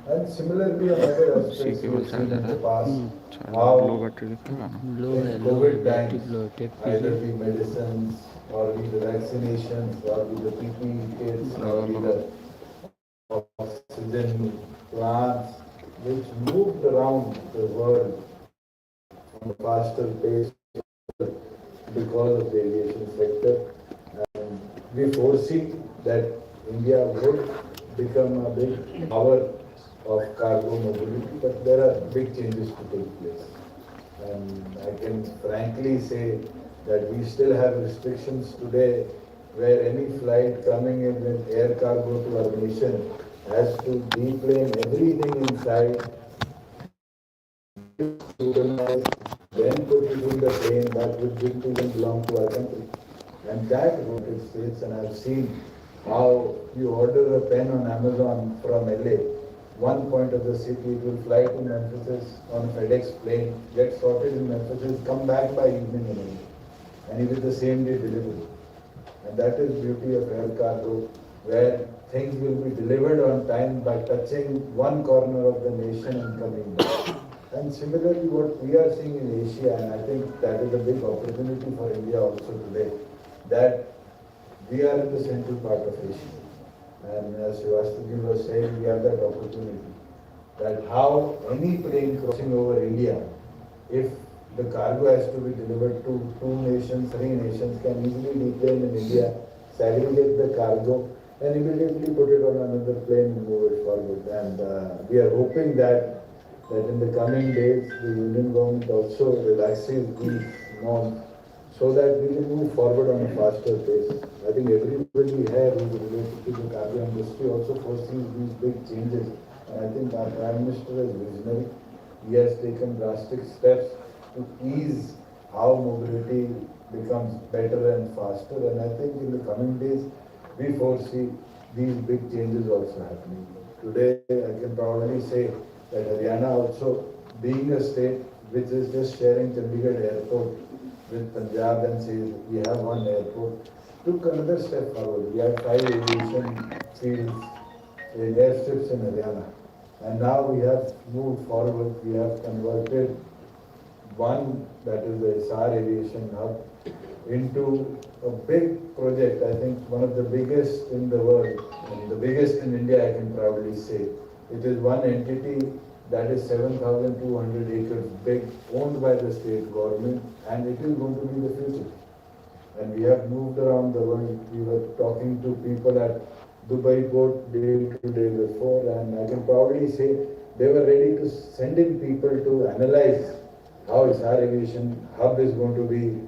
And similarly, another aspect we have seen in the past, how in COVID times, either be medicines or be the vaccinations or be the PPE kits or be the oxygen plants, which moved around the world on a faster pace because of the aviation sector. And we foresee that India would become a big power of cargo mobility, but there are big changes to take place. And I can frankly say that we still have restrictions today where any flight coming in with air cargo to our nation has to deplane everything inside, then put it in the plane that would didn't even belong to our country. And that United States, and I've seen how you order a pen on Amazon from LA, one point of the city, it will fly to Memphis on a FedEx plane, get sorted in Memphis, come back by evening in India, and even the same day delivery. And that is beauty of air cargo, where things will be delivered on time by touching one corner of the nation and coming back. And similarly, what we are seeing in Asia, and I think that is a big opportunity for India also today, that we are in the central part of Asia. And as Srivastava was saying, we have that opportunity. That how any plane crossing over India, if the cargo has to be delivered to 2 nations, 3 nations, can easily deplane in India, segregate the cargo, and immediately put it on another plane and move it forward. And we are hoping that in the coming days, the Union government also relaxes these norms so that we can move forward on a faster pace. I think everybody here who is related to the cargo industry also foresees these big changes. And I think our Prime Minister is visionary. He has taken drastic steps to ease how mobility becomes better and faster. And I think in the coming days, we foresee these big changes also happening. Today, I can proudly say that Haryana also, being a state which is just sharing Chandigarh airport with Punjab and says we have one airport, took another step forward. We had 5 aviation fields, airstrips in Haryana. And now we have moved forward. We have converted one, that is the SR Aviation Hub, into a big project. I think one of the biggest in the world, and the biggest in India, I can proudly say. It is one entity that is 7,200 acres big, owned by the state government, and it is going to be the future. And we have moved around the world. We were talking to people at Dubai port day to day before, and I can proudly say they were ready to send in people to analyze how SR Aviation Hub is going to be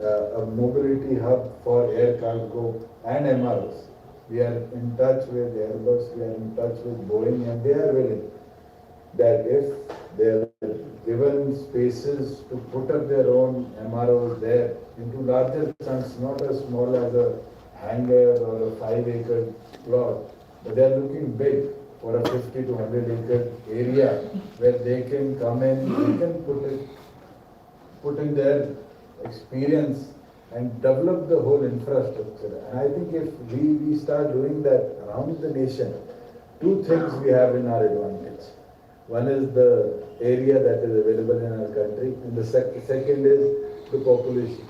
a mobility hub for air cargo and MROs. We are in touch with Airbus, we are in touch with Boeing, and they are willing that if they are given spaces to put up their own MROs there into larger chunks, not as small as a hangar or a 5-acre plot, but they are looking big. for a 50 to 100 acre area where they can come in, they can put in their experience and develop the whole infrastructure. And I think if we start doing that around the nation, two things we have in our advantage. One is the area that is available in our country, and the second is the population.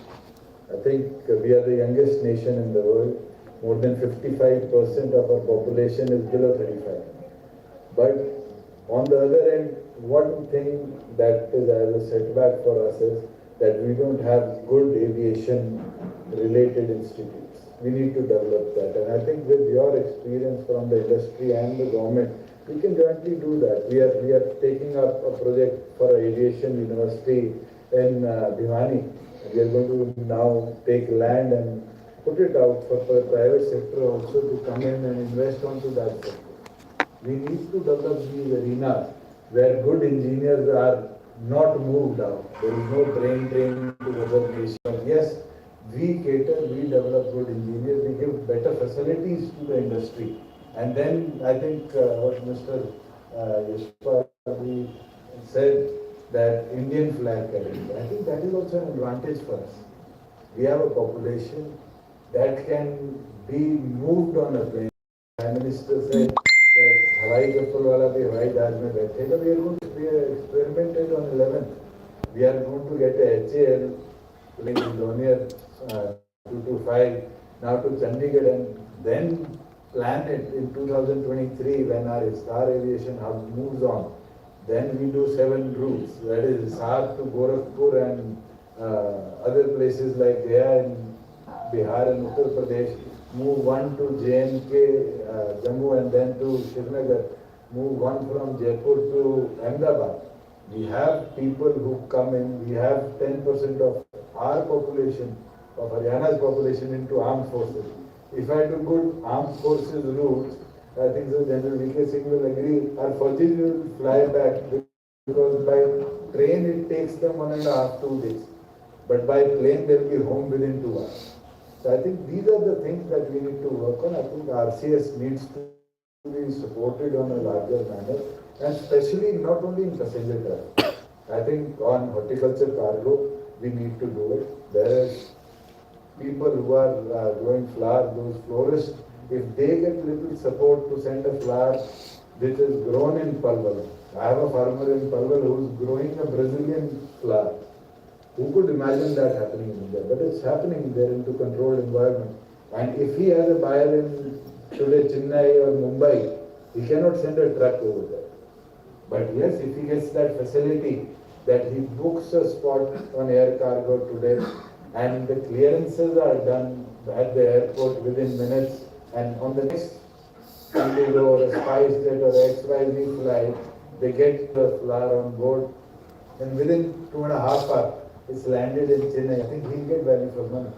I think we are the youngest nation in the world. More than 55% of our population is below 35. But on the other end, one thing that is as a setback for us is that we don't have good aviation related institutes. We need to develop that. And I think with your experience from the industry and the government, we can jointly do that. We are taking up a project for an aviation university in Bhiwani. We are going to now take land and put it out for the private sector also to come in and invest onto that sector. We need to develop these arenas where good engineers are not moved out. There is no brain drain to other nations. Yes, we cater, we develop good engineers, we give better facilities to the industry. And then I think what Mr. Yashpal said, that Indian flag carrying, I think that is also an advantage for us. We have a population that can be moved on a plane. Prime Minister said that Hawaii Kappal wala bhi Hawaii Jahaz mein baithega. We are experimented on 11th. We are going to get a HAL plane Lonier 225 now to Chandigarh and then plan it in 2023 when our Star Aviation hub moves on. Then we do 7 routes, that is Hisar to Gorakhpur and other places like Gaya in Bihar and Uttar Pradesh, move one to J&K, Jammu and then to Srinagar, move one from Jaipur to Ahmedabad. We have people who come in, we have 10% of our population, of Haryana's population into armed forces. If I do good armed forces routes, I think so General V.K. Singh will agree, our Fauji will fly back because by train it takes them 1.5 to 2 days. But by plane they'll be home within 2 hours. So I think these are the things that we need to work on. I think RCS needs to be supported on a larger manner, and especially not only in passenger travel. I think on horticulture cargo, we need to do it. There is people who are growing flowers, those florists, if they get little support to send a flower which is grown in Palwal. I have a farmer in Palwal who is growing a Brazilian flower. Who could imagine that happening in India? But it's happening there into controlled environment. And if he has a buyer in today Chennai or Mumbai, he cannot send a truck over there. But yes, if he gets that facility that he books a spot on air cargo today and the clearances are done at the airport within minutes, and on the next Indigo or a SpiceJet or XYZ flight, they get the flower on board, and within 2.5 hours, it's landed in Chennai. I think he'll get value for money.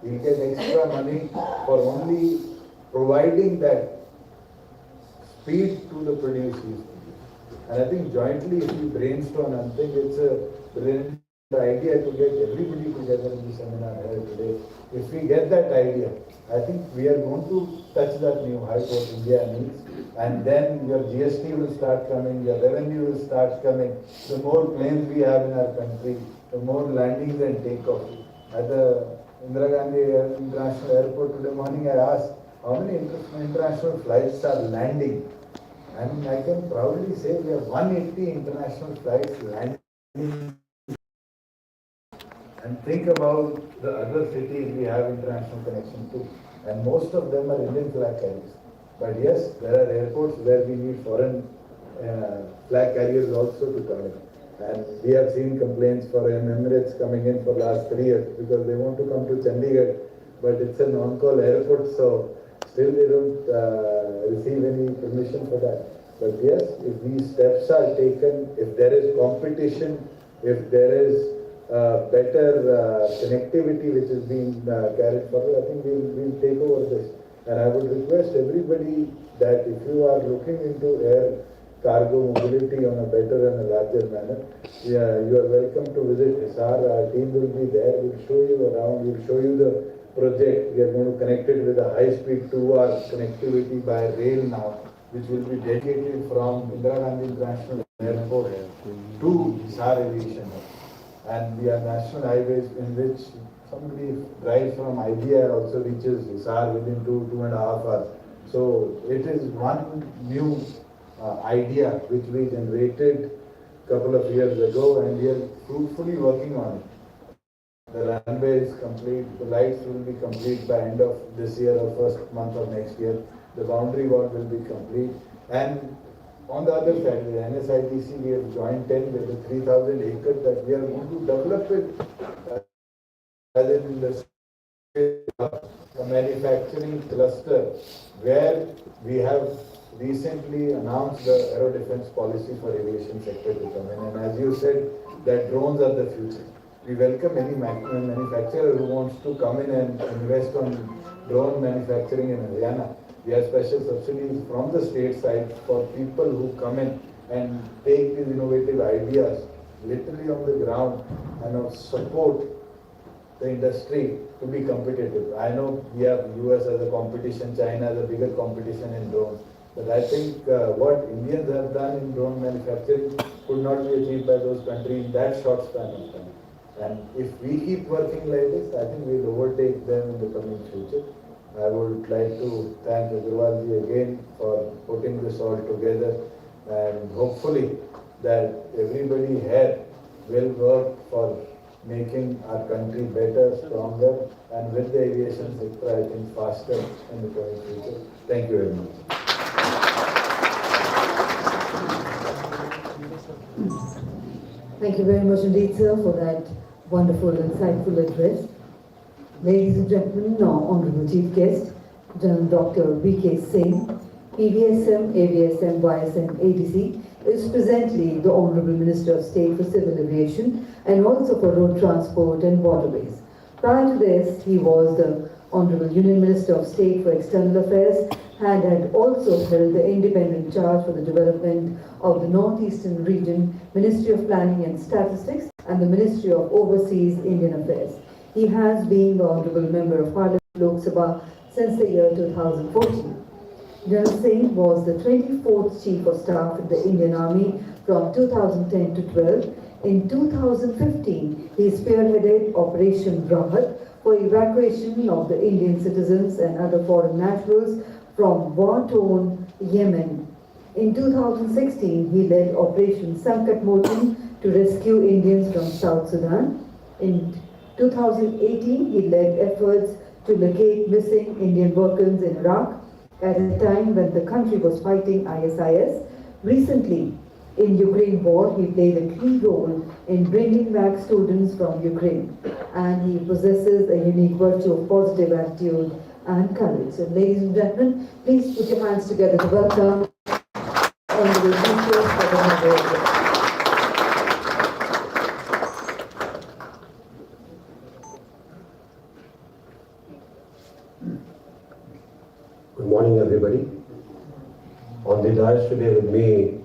He'll get extra money for only providing that speed to the producers. And I think jointly, if we brainstorm, I think it's a brilliant idea to get everybody together in the seminar here today. If we get that idea, I think we are going to touch that new height what India needs, and then your GST will start coming, your revenue will start coming. The more planes we have in our country, the more landings and takeoff. At the Indira Gandhi International Airport today morning, I asked how many international flights are landing. And I can proudly say we have 180 international flights landing. And think about the other cities we have international connection to, and most of them are Indian flag carriers. But yes, there are airports where we need foreign flag carriers also to come in. And we have seen complaints for Emirates coming in for last 3 years because they want to come to Chandigarh, but it's an on-call airport, so still they don't receive any permission for that. But yes, if these steps are taken, if there is competition, if there is better connectivity which is being carried forward, I think we'll take over this. And I would request everybody that if you are looking into air cargo mobility on a better and a larger manner, you are welcome to visit Hisar. Our team will be there. We'll show you around. We'll show you the project. We are going to connect it with a high-speed 2-hour connectivity by rail now. which will be dedicated from Indira Gandhi International Airport to Hisar Aviation. And we have national highways in which somebody drives from Idea also reaches Hisar within 2.5 hours. So it is one new idea which we generated a couple of years ago, and we are fruitfully working on it. The runway is complete, the lights will be complete by end of this year or first month of next year. The boundary wall will be complete. And on the other side, the NSITC, we have joined 10 with the 3,000 acres that we are going to develop it as an industry, a manufacturing cluster where we have recently announced the aero defense policy for aviation sector to come in. And as you said, that drones are the future. We welcome any manufacturer who wants to come in and invest on drone manufacturing in Haryana. We have special subsidies from the state side for people who come in and take these innovative ideas literally on the ground and support the industry to be competitive. I know we have US as a competition, China as a bigger competition in drones, but I think what Indians have done in drone manufacturing could not be achieved by those countries in that short span of time. And if we keep working like this, I think we'll overtake them in the coming future. I would like to thank Agrawalji again for putting this all together, and hopefully that everybody here will work for making our country better, stronger, and with the aviation sector, I think faster in the coming future. Thank you very much. Thank you very much indeed, sir, for that wonderful, insightful address. Ladies and gentlemen, now Honorable Chief Guest, General Dr. V.K. Singh, PVSM, AVSM, YSM, ATC, is presently the Honorable Minister of State for Civil Aviation and also for Road Transport and Waterways. Prior to this, he was the Honorable Union Minister of State for External Affairs and had also held the independent charge for the development of the Northeastern Region, Ministry of Planning and Statistics, and the Ministry of Overseas Indian Affairs. He has been the Honorable Member of Parliament Lok Sabha since the year 2014. General Singh was the 24th Chief of Staff in the Indian Army from 2010 to 12. In 2015, he spearheaded Operation Rahat for evacuation of the Indian citizens and other foreign nationals from war-torn Yemen. In 2016, he led Operation Sankat Motan to rescue Indians from South Sudan. In 2018, he led efforts to locate missing Indian workers in Iraq at a time when the country was fighting ISIS. Recently, in Ukraine war, he played a key role in bringing back students from Ukraine, and he possesses a unique virtue of positive attitude and courage. So, ladies and gentlemen, please put your hands together to welcome Honorable Minister for the Honorable. Good morning, everybody. On the dais today with me,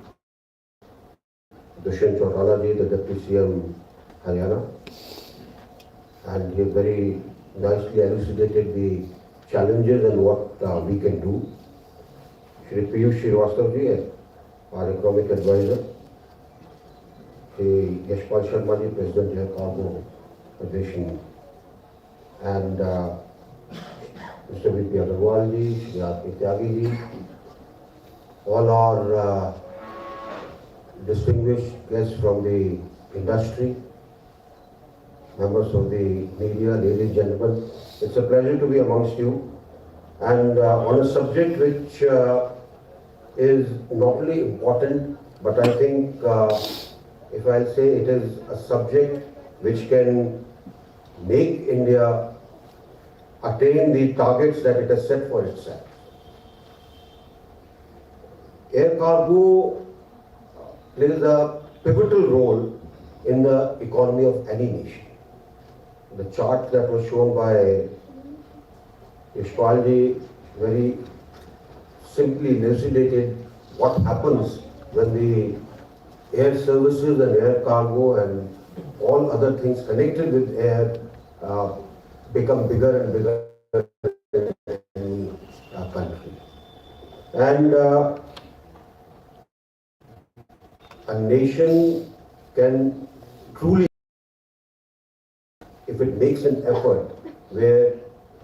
Dushyant Chautala ji, the Deputy CM Haryana, and he very nicely elucidated the challenges and what we can do. Shri Piyush Srivastava ji, our economic advisor, Shri Yashpal Sharma ji, President Air Cargo Federation, and Mr. V.P. Agrawal ji, Shri R.P. Tyagi ji, all our distinguished guests from the industry, members of the media, ladies and gentlemen. It's a pleasure to be amongst you, and on a subject which is not only important, but I think if I'll say it is a subject which can make India attain the targets that it has set for itself. Air cargo plays a pivotal role in the economy of any nation. The chart that was shown by Yashpal ji very simply elucidated what happens when the air services and air cargo and all other things connected with air become bigger and bigger in our country. And a nation can truly, if it makes an effort where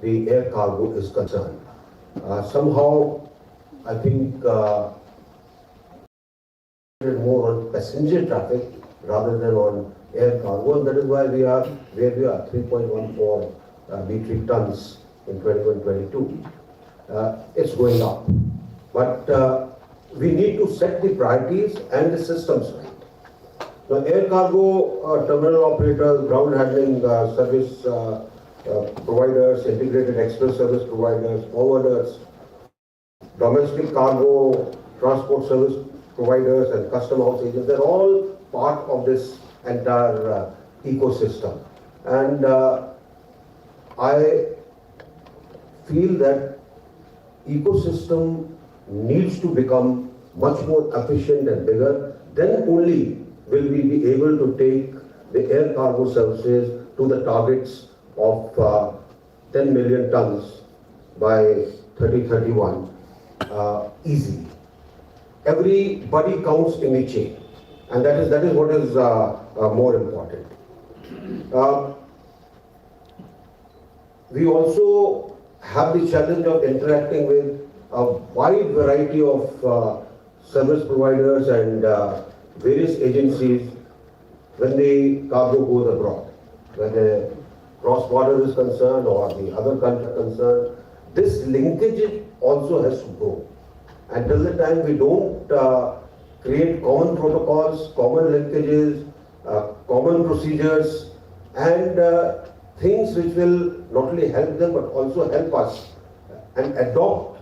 the air cargo is concerned. Somehow, I think more on passenger traffic rather than on air cargo, and that is why we are where we are, 3.14 metric tons in 21-22. It's going up, but we need to set the priorities and the systems right. The air cargo terminal operators, ground handling service providers, integrated express service providers, forwarders, domestic cargo transport service providers and custom house agents, they're all part of this entire ecosystem. And I feel that ecosystem needs to become much more efficient and bigger. Then only will we be able to take the air cargo services to the targets of 10 million tons by 2031 easily. Everybody counts in the chain, and that is what is more important. We also have the challenge of interacting with a wide variety of service providers and various agencies when the cargo goes abroad, whether cross-border is concerned or the other country is concerned. This linkage also has to grow. Until the time we don't create common protocols, common linkages, common procedures, and things which will not only help them but also help us and adopt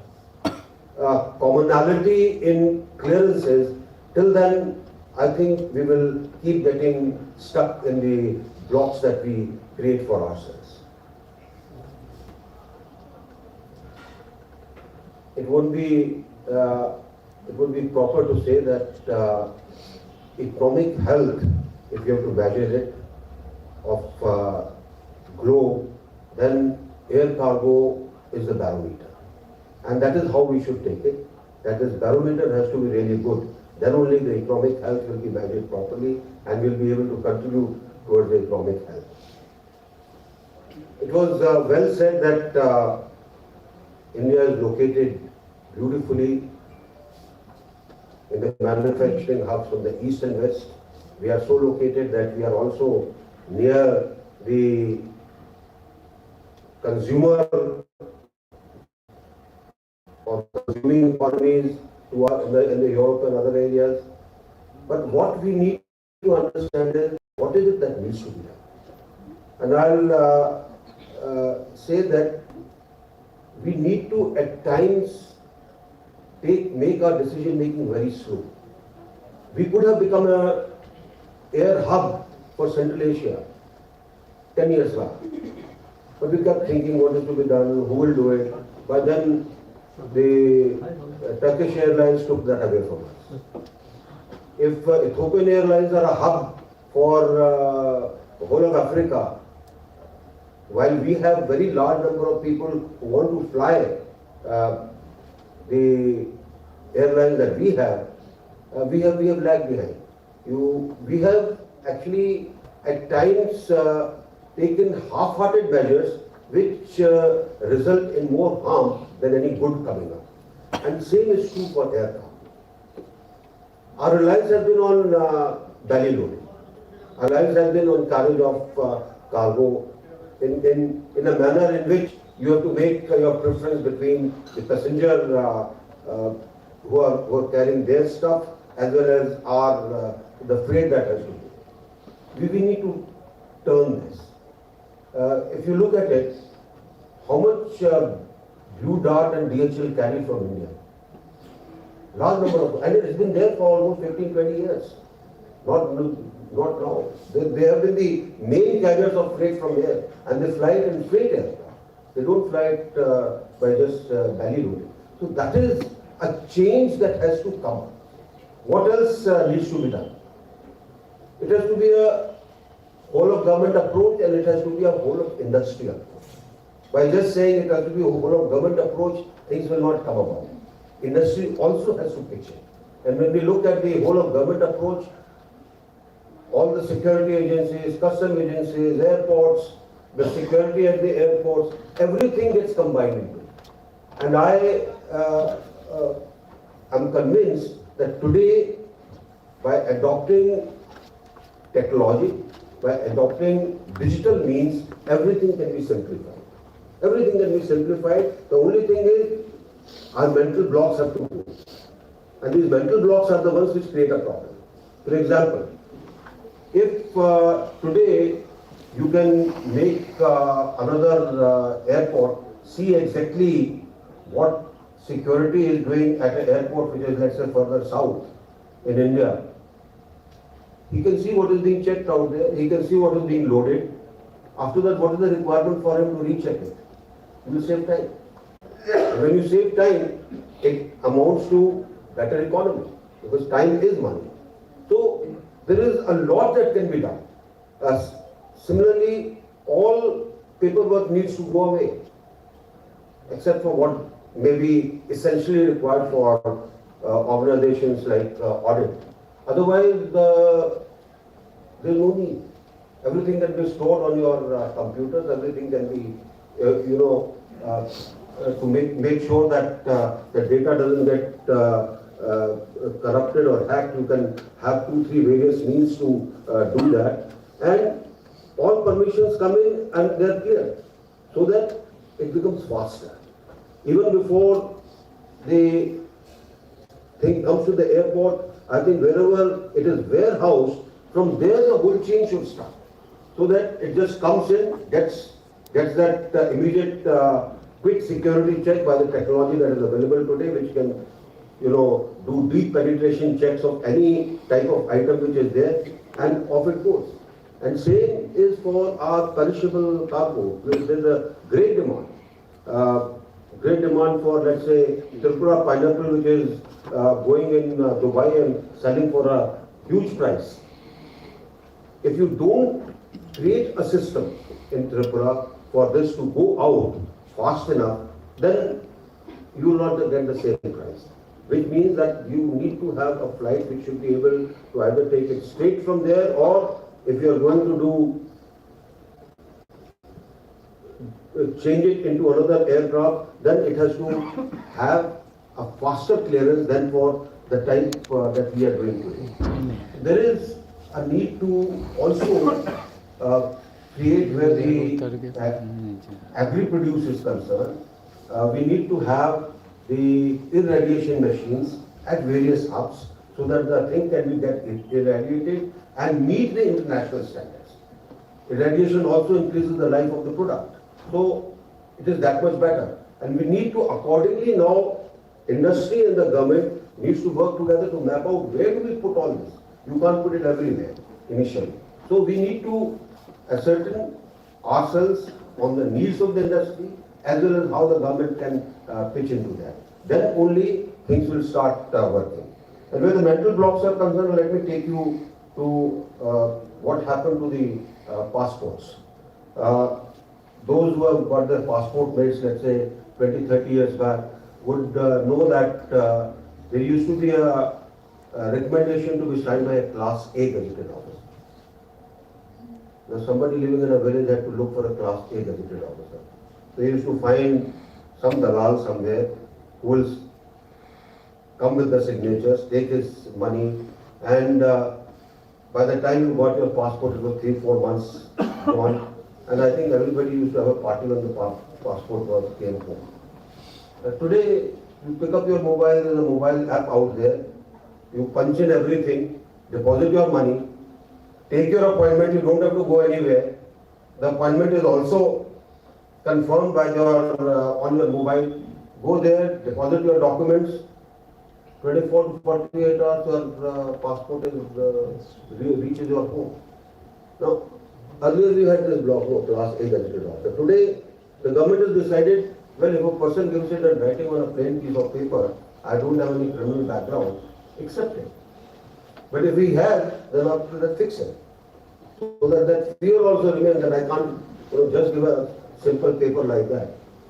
commonality in clearances, till then I think we will keep getting stuck in the blocks that we create for ourselves. It would be proper to say that economic health, if you have to measure it, of globe, then air cargo is the barometer. And that is how we should take it. That is, barometer has to be really good. Then only the economic health will be measured properly and we'll be able to contribute towards the economic health. It was well said that India is located beautifully in the manufacturing hubs from the east and west. We are so located that we are also near the consumer or consuming economies who are in the Europe and other areas. But what we need to understand is what is it that needs to be done. And I'll say that we need to at times make our decision making very slow. We could have become an air hub for Central Asia 10 years back. But we kept thinking what is to be done, who will do it. But then the Turkish Airlines took that away from us. If Ethiopian Airlines are a hub for the whole of Africa, while we have very large number of people who want to fly the airlines that we have lagged behind. We have actually at times taken half-hearted measures which result in more harm than any good coming up. And same is true for air cargo. Our reliance has been on belly loading. Our reliance has been on carriage of cargo in a manner in which you have to make your preference between the passenger who are carrying their stuff as well as the freight that has to be. We need to turn this. If you look at it, how much Blue Dart and DHL carry from India? Large number of, and it's been there for almost 15-20 years. Not now. They have been the main carriers of freight from here, and they fly it in freight aircraft. They don't fly it by just belly loading. So that is a change that has to come. What else needs to be done? It has to be a whole of government approach and it has to be a whole of industry approach. By just saying it has to be a whole of government approach, things will not come about. Industry also has to pitch in. And when we look at the whole of government approach, all the security agencies, custom agencies, airports, the security at the airports, everything gets combined into it. And I am convinced that today, by adopting technology, by adopting digital means, everything can be simplified. Everything can be simplified. The only thing is, our mental blocks have to go. And these mental blocks are the ones which create a problem. For example, if today you can make another airport see exactly what security is doing at an airport which is, let's say, further south in India, he can see what is being checked out there, he can see what is being loaded. After that, what is the requirement for him to recheck it? You will save time. And when you save time, it amounts to better economy, because time is money. So there is a lot that can be done. Similarly, all paperwork needs to go away, except for what may be essentially required for organizations like audit. Otherwise, there is no need. Everything can be stored on your computers. Everything can be, to make sure that the data doesn't get corrupted or hacked. You can have 2-3 various means to do that, and all permissions come in and they are clear, so that it becomes faster. Even before the thing comes to the airport, I think wherever it is warehoused, from there the whole chain should start, so that it just comes in, gets that immediate quick security check by the technology that is available today, which can, do deep penetration checks of any type of item which is there, and off it goes. And same is for our perishable cargo. There is a great demand. Great demand for, let's say, Tripura pineapple, which is going in Dubai and selling for a huge price. If you don't create a system in Tripura for this to go out fast enough, then you will not get the same price. Which means that you need to have a flight which should be able to either take it straight from there, or if you are going to change it into another aircraft, then it has to have a faster clearance than for the type that we are doing today. There is a need to also create where the agri-produce is concerned. We need to have the irradiation machines at various hubs, so that the thing can be get irradiated and meet the international standards. Irradiation also increases the life of the product. So it is that much better. And we need to accordingly now, industry and the government needs to work together to map out where do we put all this. You can't put it everywhere initially. So we need to ascertain ourselves on the needs of the industry, as well as how the government can pitch into that. Then only things will start working. And where the mental blocks are concerned, let me take you to what happened to the passports. Those who have got their passport made, let's say 20-30 years back, would know that there used to be a recommendation to be signed by a Class A gazetted officer. Now somebody living in a village had to look for a Class A gazetted officer. They used to find some dalal somewhere who will come with the signatures, take his money, and by the time you got your passport, it was 3-4 months gone. And I think everybody used to have a party when the passport was came home. Today, you pick up your mobile, there's a mobile app out there. You punch in everything, deposit your money, take your appointment, you don't have to go anywhere. The appointment is also confirmed by your on your mobile. Go there, deposit your documents. 24 to 48 hours, your passport reaches your home. Now, earlier we had this block of Class A gazetted officer. Today, the government has decided, well, if a person gives it and writing on a plain piece of paper, I don't have any criminal background, accept it. But if he has, then after that, fix it. So that fear also remains that I can't just give a simple paper like that.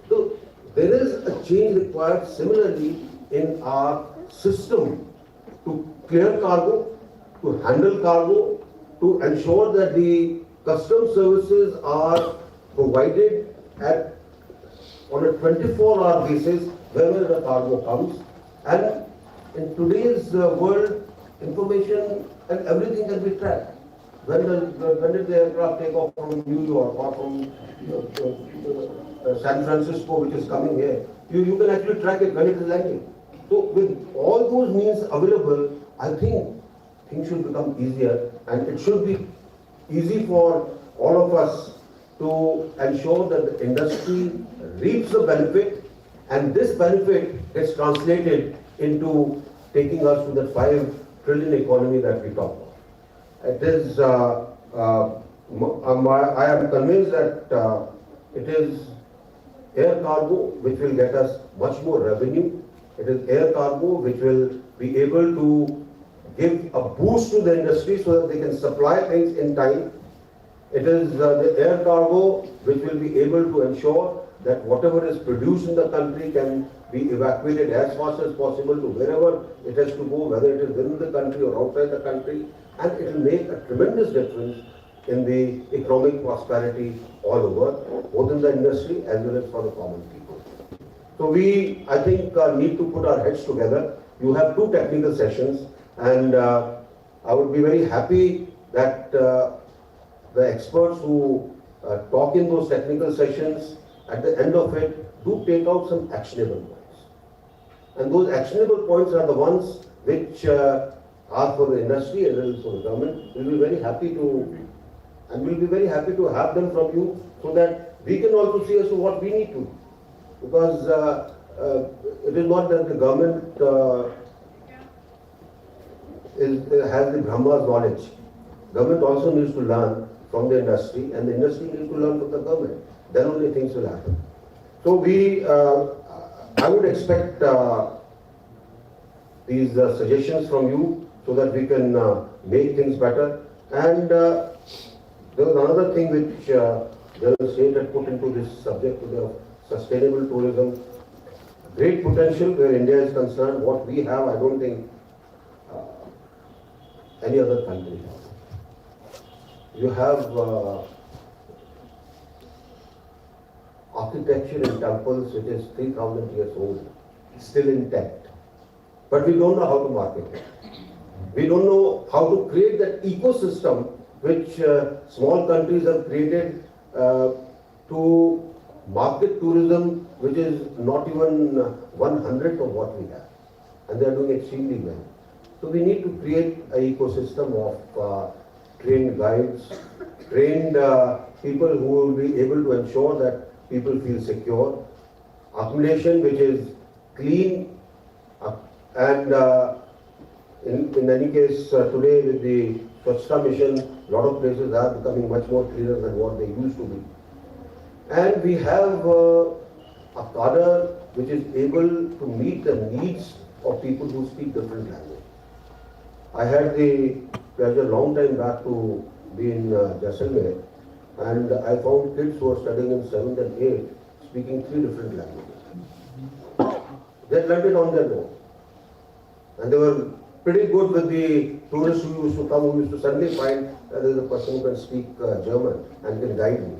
So there is a change required similarly in our system to clear cargo, to handle cargo, to ensure that the customs services are provided on a 24-hour basis whenever the cargo comes. And in today's world, information and everything can be tracked. When did the aircraft take off from New York or from San Francisco, which is coming here? You can actually track it when it is landing. So with all those means available, I think things should become easier, and it should be easy for all of us to ensure that the industry reaps the benefit, and this benefit gets translated into taking us to the 5 trillion economy that we talk about. It is, I am convinced that it is air cargo which will get us much more revenue. It is air cargo which will be able to give a boost to the industry so that they can supply things in time. It is the air cargo which will be able to ensure that whatever is produced in the country can be evacuated as fast as possible to wherever it has to go, whether it is within the country or outside the country, and it will make a tremendous difference in the economic prosperity all over, both in the industry as well as for the common people. So we, I think, need to put our heads together. You have 2 technical sessions, and I would be very happy that the experts who talk in those technical sessions, at the end of it, do take out some actionable points. And those actionable points are the ones which are for the industry as well as for the government. We'll be very happy to have them from you so that we can also see as to what we need to do. Because it is not that the government has the Brahma's knowledge. Government also needs to learn from the industry, and the industry needs to learn from the government. Then only things will happen. So I would expect these suggestions from you so that we can make things better. And there was another thing which General State had put into this subject today of sustainable tourism. Great potential where India is concerned. What we have, I don't think any other country has. You have architecture in temples which is 3,000 years old, still intact. But we don't know how to market it. We don't know how to create that ecosystem which small countries have created to market tourism, which is not even 1/100 of what we have. And they are doing extremely well. So we need to create an ecosystem of trained guides, trained people who will be able to ensure that people feel secure, accommodation which is clean, and in any case today with the Swachhta mission, a lot of places are becoming much more cleaner than what they used to be. And we have a cadre which is able to meet the needs of people who speak different languages. I had the pleasure long time back to be in Jaisalmer, and I found kids who are studying in 7th and 8th speaking 3 different languages. They learned it on their own. And they were pretty good with the tourists who used to come, who used to suddenly find that there is a person who can speak German and can guide me.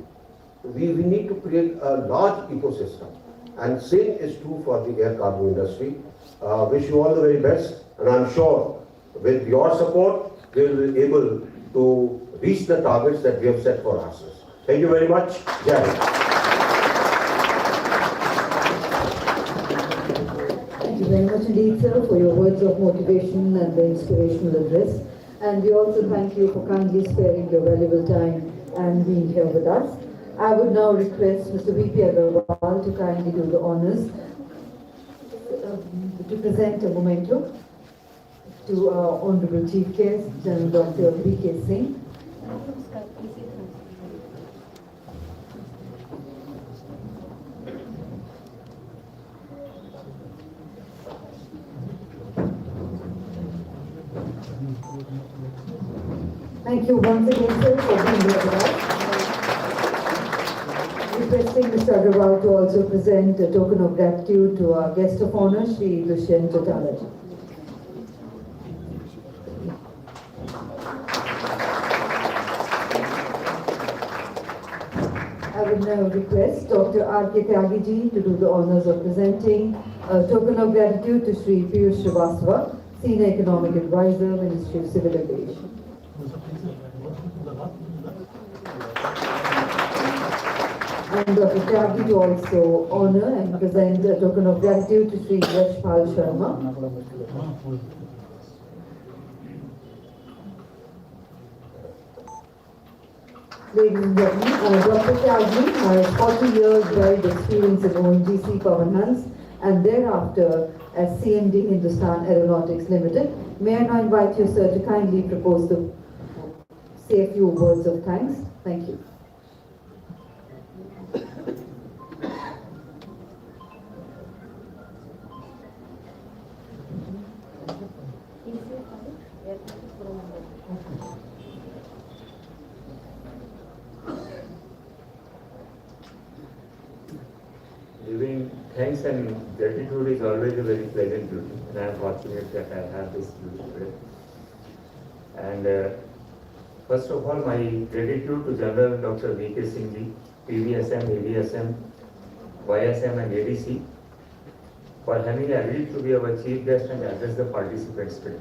We need to create a large ecosystem. And same is true for the air cargo industry. Wish you all the very best, and I'm sure with your support, we will be able to reach the targets that we have set for ourselves. Thank you very much. Jai Hind. Thank you very much indeed, sir, for your words of motivation and the inspirational address. And we also thank you for kindly sparing your valuable time and being here with us. I would now request Mr. V.P. Agarwal to kindly do the honors to present a memento to our Honorable Chief Guest, General Dr. V.K. Singh. Thank you once again, sir, for being here with us. Requesting Mr. Agarwal to also present a token of gratitude to our guest of honor, Shri Dushyant Chautala. I would now request Dr. R.K. Tyagiji to do the honors of presenting a token of gratitude to Sri Piyush Srivastava, Senior Economic Advisor, Ministry of Civil Aviation. And Dr. Tyagi to also honor and present a token of gratitude to Sri Yashpal Sharma. Ladies and gentlemen, Dr. Tyagi has 40 years wide experience in ONGC Governance and thereafter as CMD Hindustan Aeronautics Limited. May I now invite you, sir, to kindly propose to say a few words of thanks. Thank you. Giving thanks and gratitude is always a very pleasant duty, and I am fortunate that I have this duty today. And first of all, my gratitude to General Dr. V.K. Singh ji, PVSM, AVSM, YSM and ADC for having agreed to be our chief guest and address the participants today.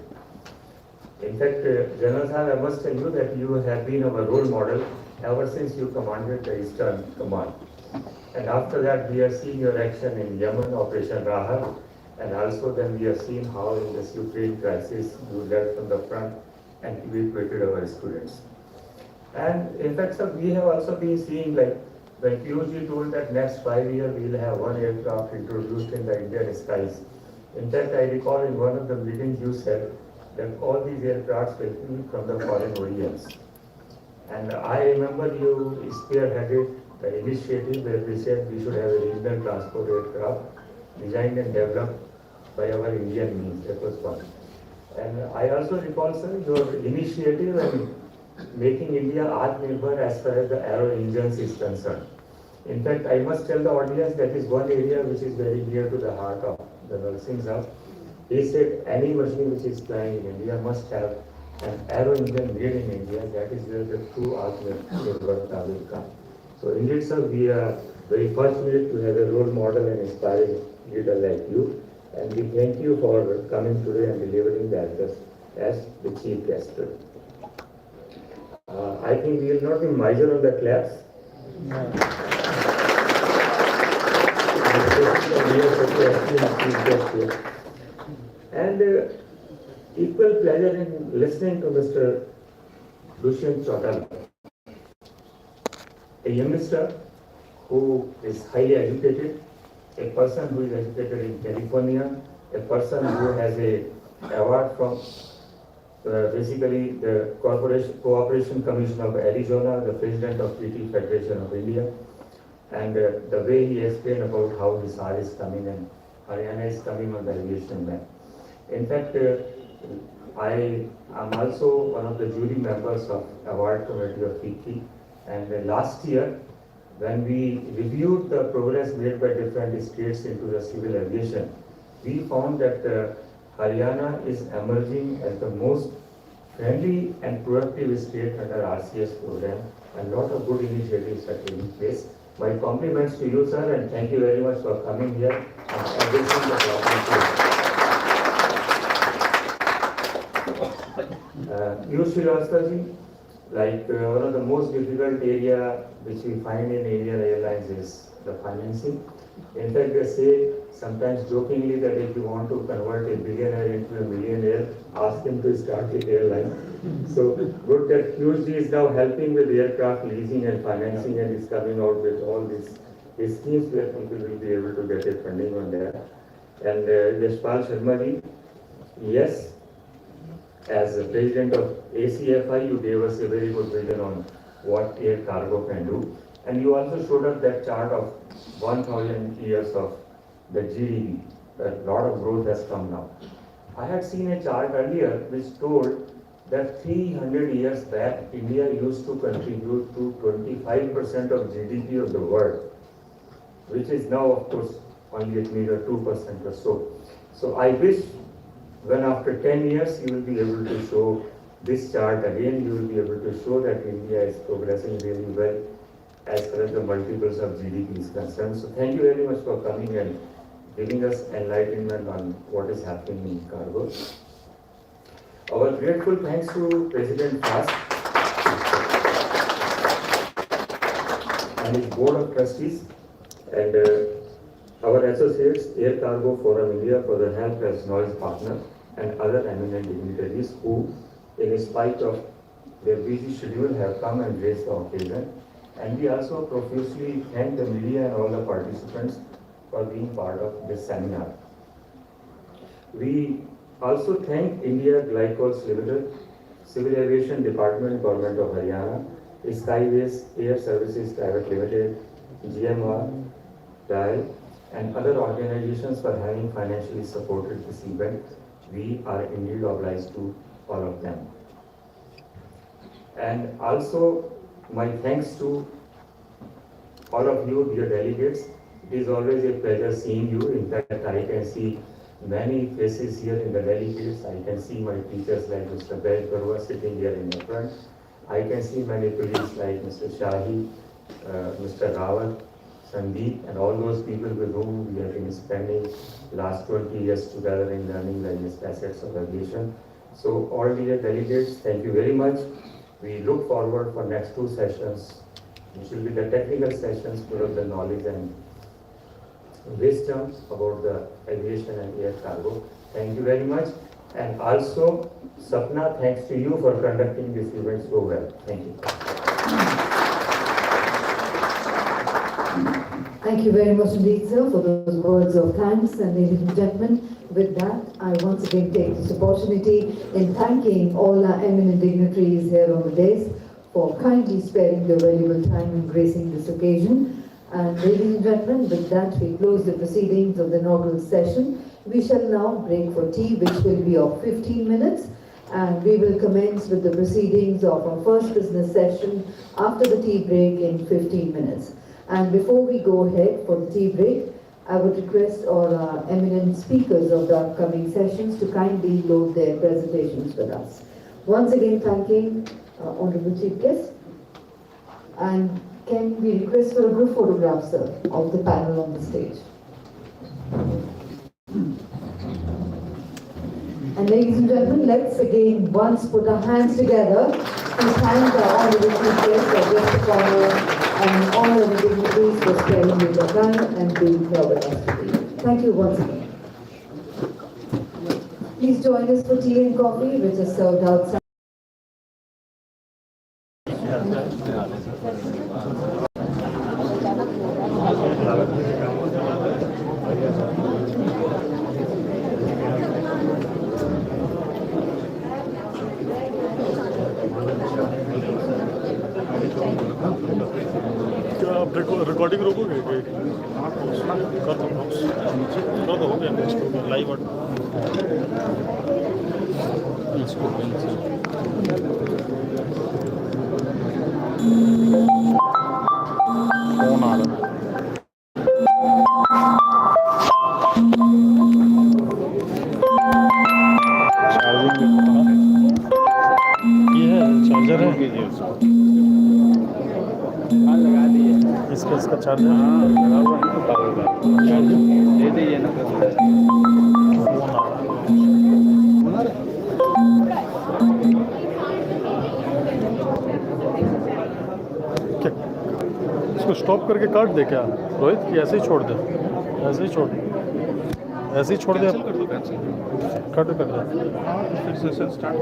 In fact, General Sahib, I must tell you that you have been our role model ever since you commanded the Eastern Command. And after that, we have seen your action in Yemen, Operation Rahat, and also then we have seen how in this Ukraine crisis you led from the front and evacuated our students. And in fact, sir, we have also been seeing, like when Piyush told that next 5 years we will have one aircraft introduced in the Indian skies. In fact, I recall in one of the meetings you said that all these aircrafts will be from the foreign OEMs. And I remember you spearheaded the initiative where we said we should have a regional transport aircraft designed and developed by our Indian means. That was one. And I also recall, sir, your initiative in making India Atmanirbhar as far as the aero engines is concerned. In fact, I must tell the audience that is one area which is very near to the heart of the Narsingh Sahib. He said any machine which is flying in India must have an aero engine made in India. That is where the true Atmanirbharta will come. So indeed, sir, we are very fortunate to have a role model and inspiring leader like you. And we thank you for coming today and delivering the address as the chief guest. I think we will not be miser on the claps. And equal pleasure in listening to Mr. Dushyant Chaudhary, a youngster who is highly educated, a person who is educated in California, a person who has a award from basically the Cooperation Commission of Arizona, the president of PT Federation of India, and the way he explained about how Hisar is coming and Haryana is coming on the aviation map. In fact, I am also one of the jury members of Award Committee of FICCI, and last year when we reviewed the progress made by different states into the civil aviation, we found that Haryana is emerging as the most friendly and proactive state under RCS program, and a lot of good initiatives are taking place. My compliments to you, sir, and thank you very much for coming here and addressing the problem. Piyush Srivastava, like one of the most difficult area which we find in Indian Airlines is the financing. In fact, they say sometimes jokingly that if you want to convert a billionaire into a millionaire, ask him to start the airline. So good that Piyush is now helping with aircraft leasing and financing and is coming out with all these schemes where people will be able to get a funding on that. And Yashpal Sharma ji, yes, as the president of ACFI, you gave us a very good vision on what air cargo can do. And you also showed us that chart of 1,000 years of the GDP. A lot of growth has come now. I had seen a chart earlier which told that 300 years back, India used to contribute to 25% of GDP of the world, which is now, of course, only at maybe 2% or so. So I wish when after 10 years you will be able to show this chart again, you will be able to show that India is progressing really well as far as the multiples of GDP is concerned. So thank you very much for coming and giving us enlightenment on what is happening in cargo. Our grateful thanks to President Fast and his board of trustees and our associates, Air Cargo Forum India, for the help as noise partner, and other eminent dignitaries who, in spite of their busy schedule, have come and graced the occasion. And we also profusely thank the media and all the participants for being part of this seminar. We also thank India Glycols Limited, Civil Aviation Department, Government of Haryana, Skyways Air Services Private Limited, GMR, DIAL, and other organizations for having financially supported this event. We are indeed obliged to all of them. And also my thanks to all of you, dear delegates. It is always a pleasure seeing you. In fact, I can see many faces here in the delegates. I can see my teachers like Mr. Bel Garwa sitting here in the front. I can see many colleagues like Mr. Shahi, Mr. Rawat, Sandeep, and all those people with whom we have been spending last 20 years together in learning various facets of aviation. So all dear delegates, thank you very much. We look forward for next two sessions, which will be the technical sessions full of the knowledge and wisdom about the aviation and air cargo. Thank you very much. And also, Sapna, thanks to you for conducting this event so well. Thank you. Thank you very much indeed, sir, for those words of thanks. And ladies and gentlemen, with that, I once again take this opportunity in thanking all our eminent dignitaries here on the dais for kindly sparing their valuable time and gracing this occasion. And ladies and gentlemen, with that, we close the proceedings of the inaugural session. We shall now break for tea, which will be of 15 minutes. And we will commence with the proceedings of our first business session after the tea break in 15 minutes. And before we go ahead for the tea break, I would request all our eminent speakers of the upcoming sessions to kindly load their presentations with us. Once again, thanking Honorable Chief Guest. And can we request for a group photograph, sir, of the panel on the stage? And ladies and gentlemen, let's again once put our hands together to thank our Honorable Chief Guest, our guest of honor, and all of the dignitaries for sparing you the time and being here with us today. Thank you once again. Please join us for tea and coffee, which is served outside. Recording रोकोगे कर दो live phone आ रहा ये है charger है इसका charger दे दीजिए ना इसको स्टॉप करके काट दे क्या रोहित कि ऐसे ही छोड़ दे ऐसे ही छोड़ दे कट कर दे फिर से स्टार्ट